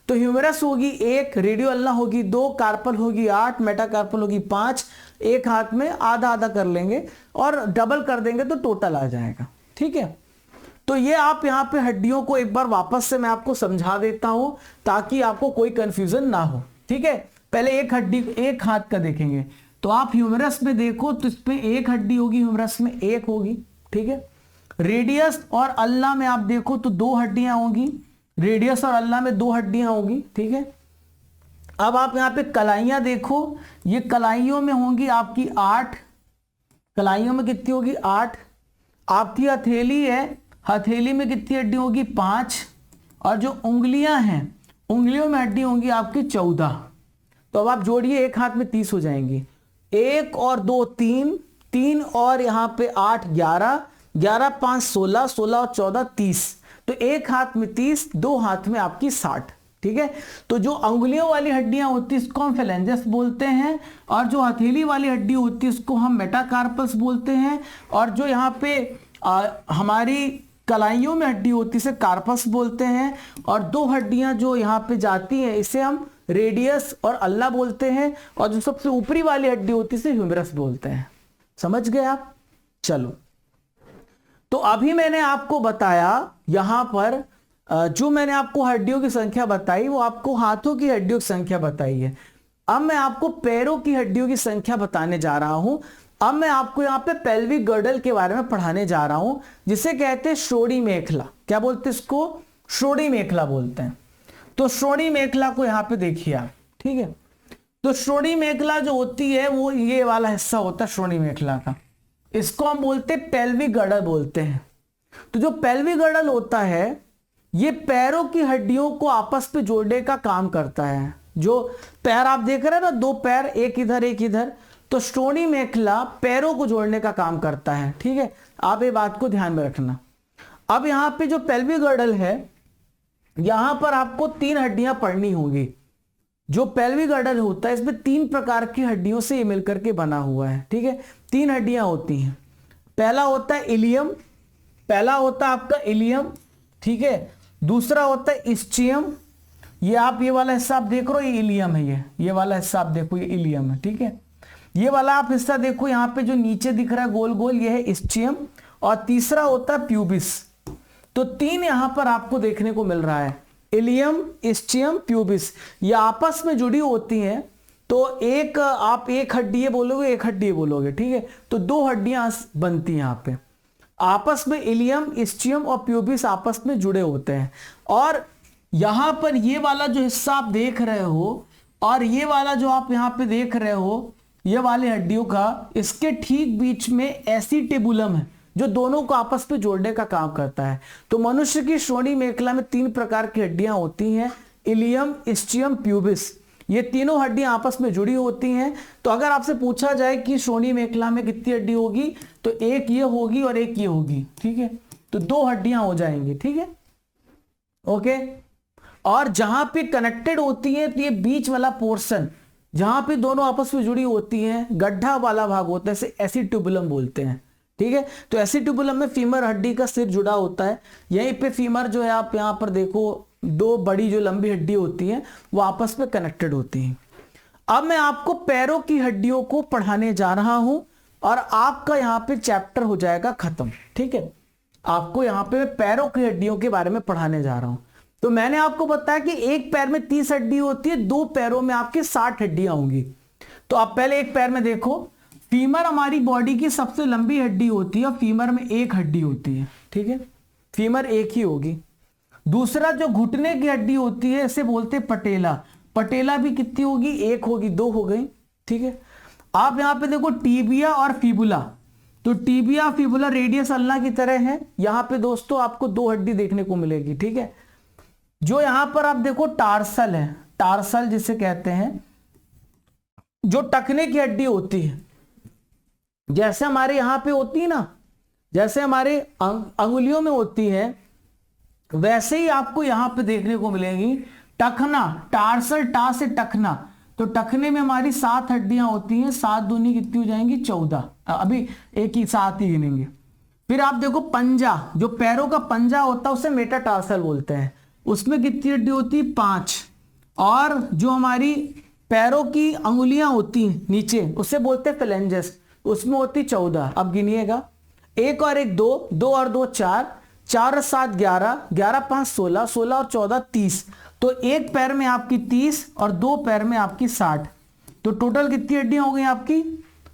[SPEAKER 1] तो ह्यूमरस होगी 1, रेडियो अल्ना होगी 2, कार्पल होगी 8, मेटाकार्पल होगी 5। एक हाथ में आधा आधा कर लेंगे और डबल कर देंगे तो टोटल आ जाएगा। ठीक है, तो ये आप यहाँ पे हड्डियों को एक बार वापस से मैं आपको समझा देता हूं ताकि आपको कोई कंफ्यूजन ना हो। ठीक है, पहले एक हड्डी, एक हाथ का देखेंगे। तो आप ह्यूमरस में देखो, तो इस पे एक हड्डी होगी, ह्यूमरस में 1 होगी। ठीक है, रेडियस और अल्ना में आप देखो तो 2 हड्डियां होंगी, रेडियस और अल्ना में 2 हड्डियां होंगी। ठीक है, अब आप यहाँ पे कलाइयां देखो, ये कलाइयों में होंगी आपकी 8, कलाइयों में कितनी होगी? 8। आपकी हथेली है, हथेली में कितनी हड्डी होगी? 5। और जो उंगलियां हैं, उंगलियों में हड्डी होंगी आपकी 14। तो अब आप जोड़िए, एक हाथ में 30 हो जाएंगी, 1 और 2 3, 3 और यहाँ पे 8 11, 11 5 16, 16 और 14 30। तो एक हाथ में 30, 2 हाथ में आपकी 60। ठीक है, तो जो अंगुलियों वाली हड्डियां होती है इसको हम फेलेंजेस बोलते हैं, और जो हथेली वाली हड्डी होती है इसको हम मेटाकार्पस बोलते हैं, और जो यहाँ पे हमारी कलाइयों में हड्डी होती है इसे कार्पस बोलते हैं, और 2 हड्डियां जो यहाँ पे जाती हैं इसे हम रेडियस और अल्ना बोलते हैं, और जो सबसे ऊपरी वाली हड्डी होती है इसे ह्यूमरस बोलते हैं। समझ गए आप? चलो, तो अभी मैंने आपको बताया यहां पर जो मैंने आपको हड्डियों की संख्या बताई वो आपको हाथों की हड्डियों की संख्या बताई है। अब मैं आपको पैरों की हड्डियों की संख्या बताने जा रहा हूं। अब मैं आपको यहां पे पेल्विक गर्डल के बारे में पढ़ाने जा रहा हूं, जिसे कहते हैं श्रोणि मेखला। क्या बोलते हैं इसको? श्रोणि मेखला बोलते हैं। तो श्रोणि मेखला को यहां पे देखिए आप। ठीक है, तो श्रोणि मेखला जो होती है वो ये वाला हिस्सा होता है श्रोणि मेखला का, इसको हम बोलते हैं पेल्विक गर्डल बोलते हैं। तो जो पेल्विक गर्डल होता है ये पैरों की हड्डियों को आपस पे जोड़ने का काम करता है। जो पैर आप देख रहे हैं ना, 2 पैर, एक इधर एक इधर, तो श्रोणि मेखला पैरों को जोड़ने का काम करता है, ठीक है, आप ये बात को ध्यान में रखना। अब यहाँ पे जो पेल्विक गर्डल है, यहां पर आपको 3 हड्डियां पढ़नी होंगी। जो पेल्विक गर्डल होता है इसमें 3 प्रकार की हड्डियों से ये मिलकर के बना हुआ है, ठीक है, 3 हड्डियां होती हैं। पहला होता है इलियम, पहला होता है आपका इलियम, ठीक है, दूसरा होता है इस्चियम, ये आप ये वाला हिस्सा आप देख रहे हो, ये इलियम है, ये वाला हिस्सा आप देखो, ये इलियम है, ठीक है। ये वाला आप हिस्सा देखो, यहाँ पे जो नीचे दिख रहा है गोल गोल, ये है इस्चियम, और तीसरा होता है प्यूबिस। तो 3 यहां पर आपको देखने को मिल रहा है, इलियम, इस्चियम, प्यूबिस, ये आपस में जुड़ी होती हैं। तो एक आप एक हड्डी बोलोगे, एक हड्डी बोलोगे, ठीक है, तो 2 हड्डियां बनती हैं यहाँ पे आपस में, इलियम, इस्चियम और प्यूबिस आपस में जुड़े होते हैं। और यहां पर ये वाला जो हिस्सा आप देख रहे हो और ये वाला जो आप यहाँ पे देख रहे हो, ये वाले हड्डियों का, इसके ठीक बीच में एसिटिबुलम है जो दोनों को आपस में जोड़ने का काम करता है। तो मनुष्य की श्रोणि मेखला में 3 प्रकार की हड्डियां होती हैं, इलियम, इस्चियम, प्यूबिस, ये तीनों हड्डियां आपस में जुड़ी होती हैं। तो अगर आपसे पूछा जाए कि श्रोणि मेखला में कितनी हड्डी होगी, तो एक ये होगी और एक ये होगी, ठीक है, तो 2 हड्डियां हो जाएंगी, ठीक है, ओके। और जहां पे कनेक्टेड होती है, तो ये बीच वाला पोर्शन जहां पे दोनों आपस में जुड़ी होती हैं, गड्ढा वाला भाग होता है, इसे एसिटिबुलम बोलते हैं, ठीक है। तो एसिटिबुलम में फीमर हड्डी का सिर जुड़ा होता है, यहीं पे फीमर जो है, आप यहां पर देखो 2 बड़ी जो लंबी हड्डी होती हैं वो आपस में कनेक्टेड होती हैं। अब मैं आपको पैरों की हड्डियों को पढ़ाने जा रहा हूं और आपका यहां पे चैप्टर हो जाएगा खत्म, ठीक है। आपको यहां पे पैरों की हड्डियों के बारे में पढ़ाने जा रहा हूं। तो मैंने आपको बताया कि एक पैर में 30 हड्डी होती है, 2 पैरों में आपके 60 हड्डियां होंगी। तो आप पहले एक पैर में देखो, फीमर हमारी बॉडी की सबसे लंबी हड्डी होती है और फीमर में 1 हड्डी होती है, ठीक है, फीमर 1 ही होगी। दूसरा जो घुटने की हड्डी होती है, इसे बोलते हैं पटेला, पटेला भी कितनी होगी, 1 होगी, 2 हो गई, ठीक है। आप यहां पे देखो टीबिया और फिबुला, तो टीबिया फिबुला रेडियस अल्ना की तरह है। यहां पे दोस्तों आपको 2 हड्डी देखने को मिलेगी, ठीक है। जो यहां पर आप देखो टार्सल है, टार्सल जिसे कहते हैं, जो टखने की हड्डी होती है, जैसे हमारे यहां पे होती है ना, जैसे हमारे अंगुलियों में होती है, वैसे ही आपको यहां पे देखने को मिलेगी टखना, टार्सल, टा से टखना। तो टखने में हमारी 7 हड्डियां होती हैं, 7 दूनी कितनी हो जाएंगी, 14, अभी एक ही साथ ही गिनेंगे। फिर आप देखो पंजा, जो पैरों का पंजा होता है उसे मेटाटार्सल बोलते हैं, उसमें कितनी हड्डी होती है, 5। और जो हमारी पैरों की अंगुलियां होती हैं नीचे, उसे बोलते हैं फेलेंजेस, उसमें होती 14। अब गिनिएगा, 1 और 1 2, 2 और 2 4, 4 और 7 11, 11 5 16, 16 और 14 30। तो एक पैर में आपकी 30 और 2 पैर में आपकी 60। तो टोटल कितनी हड्डियां हो गई आपकी,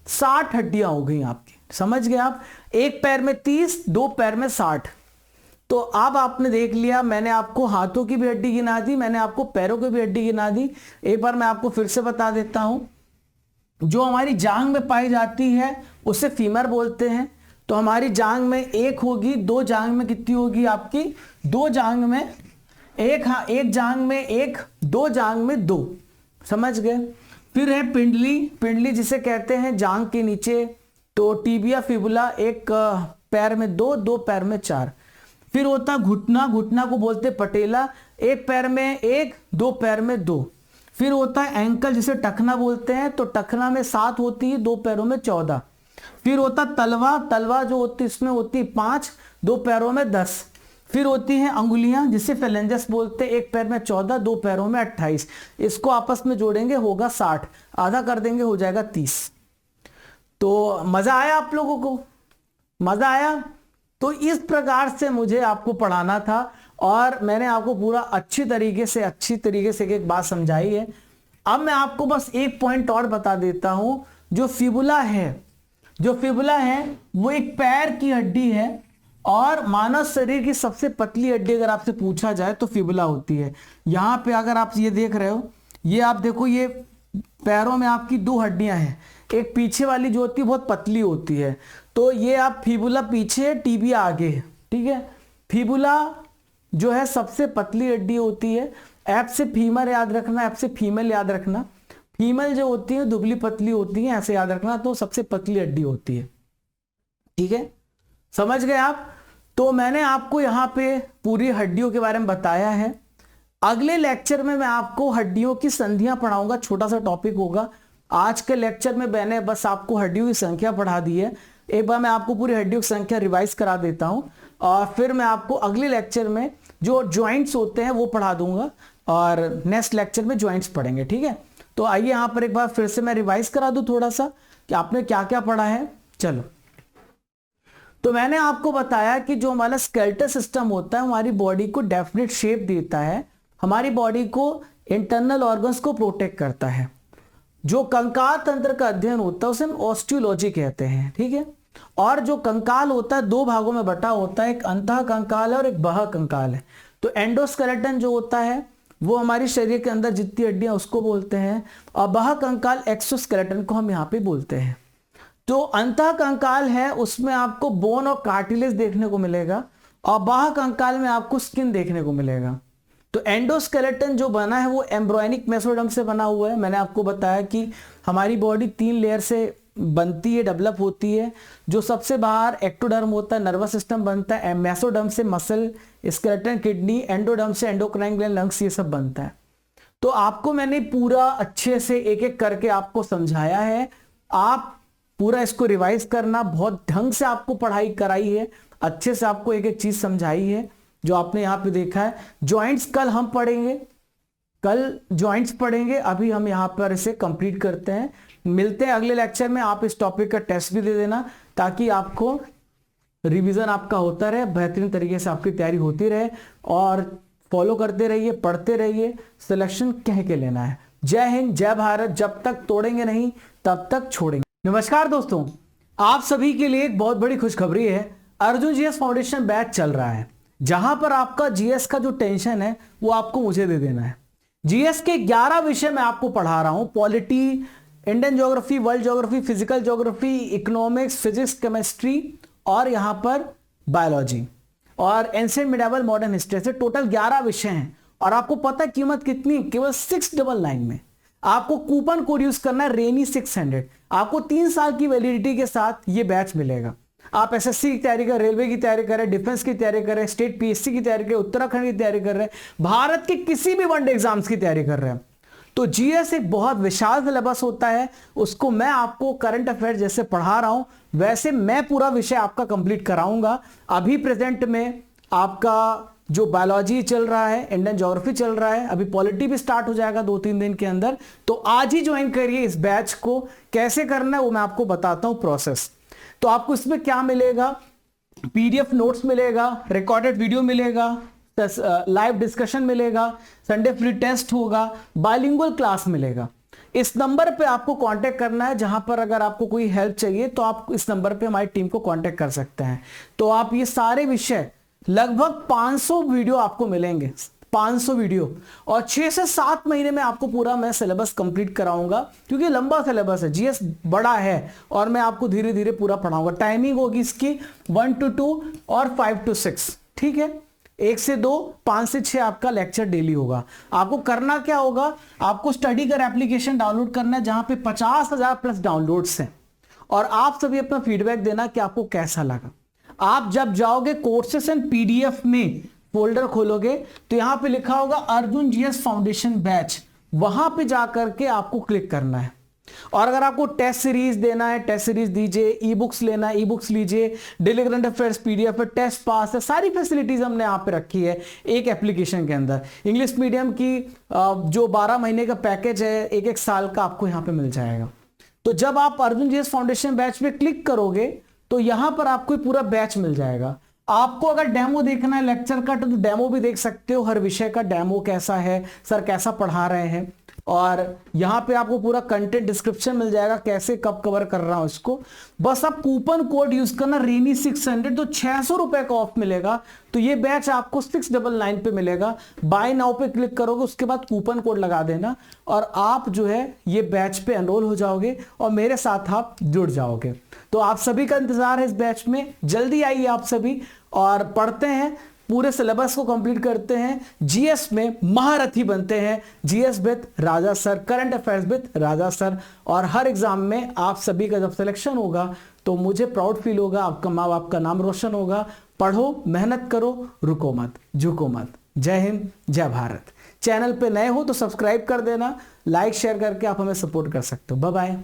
[SPEAKER 1] 60 हड्डियां हो गई आपकी, समझ गए आप। एक पैर में 30, 2 पैर में 60। तो अब आपने देख लिया, मैंने आपको हाथों की भी हड्डी गिना दी, मैंने आपको पैरों की भी हड्डी गिना दी। एक बार मैं आपको फिर से बता देता हूं, जो हमारी जांघ में पाई जाती है उसे फीमर बोलते हैं। तो हमारी जांघ में 1 होगी, 2 जांघ में कितनी होगी आपकी, 2 जांघ में 1, हाँ, 1 जांघ में 1, 2 जांघ में 2, समझ गए। फिर है पिंडली, पिंडली जिसे कहते हैं जांघ के नीचे। तो टीबिया फिबुला, 1 पैर में 2, 2 पैर में 4। फिर होता है घुटना, घुटना को बोलते पटेला, 1 पैर में 1, 2 पैर में 2। फिर होता है एंकल जिसे टखना बोलते हैं, तो टखना में 7 होती है, 2 पैरों में 14। फिर होता तलवा, तलवा जो होती है इसमें होती 5, 2 पैरों में 10। फिर होती हैं अंगुलियां जिसे फेलेंजेस बोलते हैं, 1 पैर में 14, 2 पैरों में 28। इसको आपस में जोड़ेंगे होगा 60, आधा कर देंगे हो जाएगा 30। तो मजा आया आप लोगों को, मजा आया। तो इस प्रकार से मुझे आपको पढ़ाना था और मैंने आपको पूरा अच्छी तरीके से एक बात समझाई है। अब मैं आपको बस एक पॉइंट और बता देता हूं, जो फिबुला है, जो फिबुला है वो एक पैर की हड्डी है और मानव शरीर की सबसे पतली हड्डी अगर आपसे पूछा जाए तो फिबुला होती है। यहां पे अगर आप ये देख रहे हो, ये आप देखो, ये पैरों में आपकी 2 हड्डियां हैं, एक पीछे वाली जो होती है बहुत पतली होती है, तो ये आप फिबुला पीछे, टीबिया आगे है, ठीक है। फिबुला जो है सबसे पतली हड्डी होती है। एफ से फीमर याद रखना, एफ से फीमेल याद रखना। फीमेल जो होती है दुबली पतली होती है, ऐसे याद रखना, तो सबसे पतली हड्डी होती है। ठीक है, समझ गए आप? तो मैंने आपको यहाँ पे पूरी हड्डियों के बारे में बताया है। अगले लेक्चर में मैं आपको हड्डियों की संधियां पढ़ाऊंगा, छोटा सा टॉपिक होगा। आज के लेक्चर में मैंने बस आपको हड्डियों की संख्या पढ़ा दी है। एक बार मैं आपको पूरी हड्डियों की संख्या रिवाइज करा देता हूं और फिर मैं आपको अगले लेक्चर में जो ज्वाइंट्स होते हैं वो पढ़ा दूंगा और नेक्स्ट लेक्चर में ज्वाइंट्स पढ़ेंगे। ठीक है, तो आइए यहां पर एक बार फिर से मैं रिवाइज करा दूं थोड़ा सा कि आपने क्या क्या पढ़ा है। चलो, तो मैंने आपको बताया कि जो हमारा स्केलेटल सिस्टम होता है हमारी बॉडी को डेफिनेट शेप देता है, हमारी बॉडी को इंटरनल ऑर्गन्स को प्रोटेक्ट करता है। जो कंकाल तंत्र का अध्ययन होता है उसे हम ऑस्टियोलॉजी कहते हैं। ठीक है, और जो कंकाल होता है दो भागों में बटा होता है, एक अंतः कंकाल है और एक बाह्य कंकाल है। तो एंडोस्केलेटन जो होता है वो हमारी शरीर के अंदर जितनी हड्डियां उसको बोलते हैं, और बाह्य कंकाल एक्सोस्केलेटन को हम यहाँ पे बोलते हैं। जो अंतः कंकाल है उसमें आपको बोन और कार्टिलेज देखने को मिलेगा और बाह्य कंकाल में आपको स्किन देखने को मिलेगा। तो एंडोस्केलेटन जो बना है वो एम्ब्रोयनिक मेसोडर्म से बना हुआ है। मैंने आपको बताया कि हमारी बॉडी 3 लेयर से बनती है, डेवलप होती है। जो सबसे बाहर एक्टोडर्म होता है, नर्वस सिस्टम बनता है, मेसोडर्म से मसल, स्केलेटन, किडनी, एंडोडर्म से एंडोक्राइन ग्लैंड, लंग्स, ये सब बनता है। तो आपको मैंने पूरा अच्छे से एक एक करके आपको समझाया है। आप पूरा इसको रिवाइज करना, बहुत ढंग से आपको पढ़ाई कराई है, अच्छे से आपको एक एक चीज समझाई है जो आपने यहाँ पे देखा है। जॉइंट्स कल हम पढ़ेंगे, कल जॉइंट्स पढ़ेंगे, अभी हम यहाँ पर इसे कंप्लीट करते हैं। मिलते हैं अगले लेक्चर में। आप इस टॉपिक का टेस्ट भी दे देना ताकि आपको रिवीजन आपका होता रहे, बेहतरीन तरीके से आपकी तैयारी होती रहे, और फॉलो करते रहिए, पढ़ते रहिए, सिलेक्शन कह के लेना है। जय हिंद, जय भारत। जब तक तोड़ेंगे नहीं तब तक छोड़ेंगे। नमस्कार दोस्तों, आप सभी के लिए एक बहुत बड़ी खुशखबरी है। अर्जुन जीएस फाउंडेशन बैच चल रहा है जहां पर आपका जीएस का जो टेंशन है वो आपको मुझे दे देना है। जीएस के 11 विषय मैं आपको पढ़ा रहा हूं, polity, Indian geography, world geography, physical geography, economics, physics, chemistry और यहां पर बायोलॉजी और एंशिएंट मिडिवल मॉडर्न हिस्ट्री से टोटल 11 विषय हैं। और आपको पता है कीमत कितनी? केवल 699 में। आपको कूपन कोड यूज करना है रेनी 600। आपको 3 साल की वैलिडिटी के साथ ये बैच मिलेगा। आप एसएससी की तैयारी कर, रेलवे की तैयारी कर रहे, डिफेंस की तैयारी कर रहे, स्टेट पीएससी की तैयारी कर रहे, उत्तराखंड की तैयारी कर रहे, भारत के किसी भी वनडे एग्जाम्स की तैयारी कर रहे हैं, तो जीएस एक बहुत विशाल सिलेबस होता है। उसको मैं आपको करंट अफेयर जैसे पढ़ा रहा हूं वैसे मैं पूरा विषय आपका कंप्लीट कराऊंगा। अभी प्रेजेंट में आपका जो बायोलॉजी चल रहा है, इंडियन ज्योग्राफी चल रहा है, अभी पॉलिटी भी स्टार्ट हो जाएगा 2-3 दिन के अंदर। तो आज ही ज्वाइन करिए इस बैच को। कैसे करना है वो मैं आपको बताता हूं प्रोसेस। तो आपको इसमें क्या मिलेगा? पीडीएफ नोट्स मिलेगा, रिकॉर्डेड वीडियो मिलेगा, लाइव डिस्कशन मिलेगा, संडे फ्री टेस्ट होगा, बाइलिंगुअल क्लास मिलेगा। इस नंबर पे आपको कांटेक्ट करना है। जहां पर अगर आपको कोई हेल्प चाहिए तो आप इस नंबर पे हमारी टीम को कांटेक्ट कर सकते हैं। तो आप ये सारे विषय, लगभग 500 वीडियो आपको मिलेंगे, 500 वीडियो, और 6 से 7 महीने में आपको पूरा मैं सिलेबस कंप्लीट कराऊंगा, क्योंकि लंबा सिलेबस है, जीएस बड़ा है और मैं आपको धीरे धीरे पूरा पढ़ाऊंगा। टाइमिंग होगी इसकी 1 to 2 और 5 to 6। ठीक है, 1 से 2, 5 से 6 आपका लेक्चर डेली होगा। आपको करना क्या होगा? आपको स्टडी कर एप्लीकेशन डाउनलोड करना है जहां पे 50,000 प्लस डाउनलोड्स हैं, और आप सभी अपना फीडबैक देना कि आपको कैसा लगा। आप जब जाओगे कोर्सेस एंड पीडीएफ में फोल्डर खोलोगे तो यहां पे लिखा होगा अर्जुन जीएस फाउंडेशन बैच, वहां पे जाकर के आपको क्लिक करना है। और अगर आपको टेस्ट सीरीज देना है, टेस्ट सीरीज दीजिए, ई बुक्स लेना है, ई बुक्स लीजिए, डेली करंट अफेयर्स पीडीएफ है, टेस्ट पास है, सारी फैसिलिटीज हमने यहाँ पे रखी है एक एप्लीकेशन के अंदर। इंग्लिश मीडियम की जो 12 महीने का पैकेज है, 1-1 साल का आपको यहाँ पे मिल जाएगा। तो जब आप अर्जुन जीएस फाउंडेशन बैच पे क्लिक करोगे तो यहां पर आपको पूरा बैच मिल जाएगा। आपको अगर डेमो देखना है लेक्चर का तो डेमो भी देख सकते हो, हर विषय का डेमो कैसा है, सर कैसा पढ़ा रहे हैं, और यहां पे आपको पूरा कंटेंट डिस्क्रिप्शन मिल जाएगा, कैसे कब कवर कर रहा हूं इसको। बस आप कूपन कोड यूज करना रेनी 600, तो 600 रुपए का ऑफ मिलेगा। तो ये बैच आपको 699 पे मिलेगा। बाय नाउ पे क्लिक करोगे, उसके बाद कूपन कोड लगा देना और आप जो है ये बैच पे एनरोल हो जाओगे और मेरे साथ आप जुड़ जाओगे। तो आप सभी का इंतजार है इस बैच में, जल्दी आइए आप सभी और पढ़ते हैं। पूरे सिलेबस को कंप्लीट करते हैं, जीएस में महारथी बनते हैं, GS with Raja sir, current affairs with Raja sir. और हर एग्जाम में आप सभी का जब सिलेक्शन होगा तो मुझे प्राउड फील होगा, आपका माँ बाप का नाम रोशन होगा। पढ़ो, मेहनत करो, रुको मत, झुको मत। जय हिंद, जय भारत। चैनल पे नए हो तो सब्सक्राइब कर देना, लाइक शेयर करके आप हमें सपोर्ट कर सकते हो। Bye bye.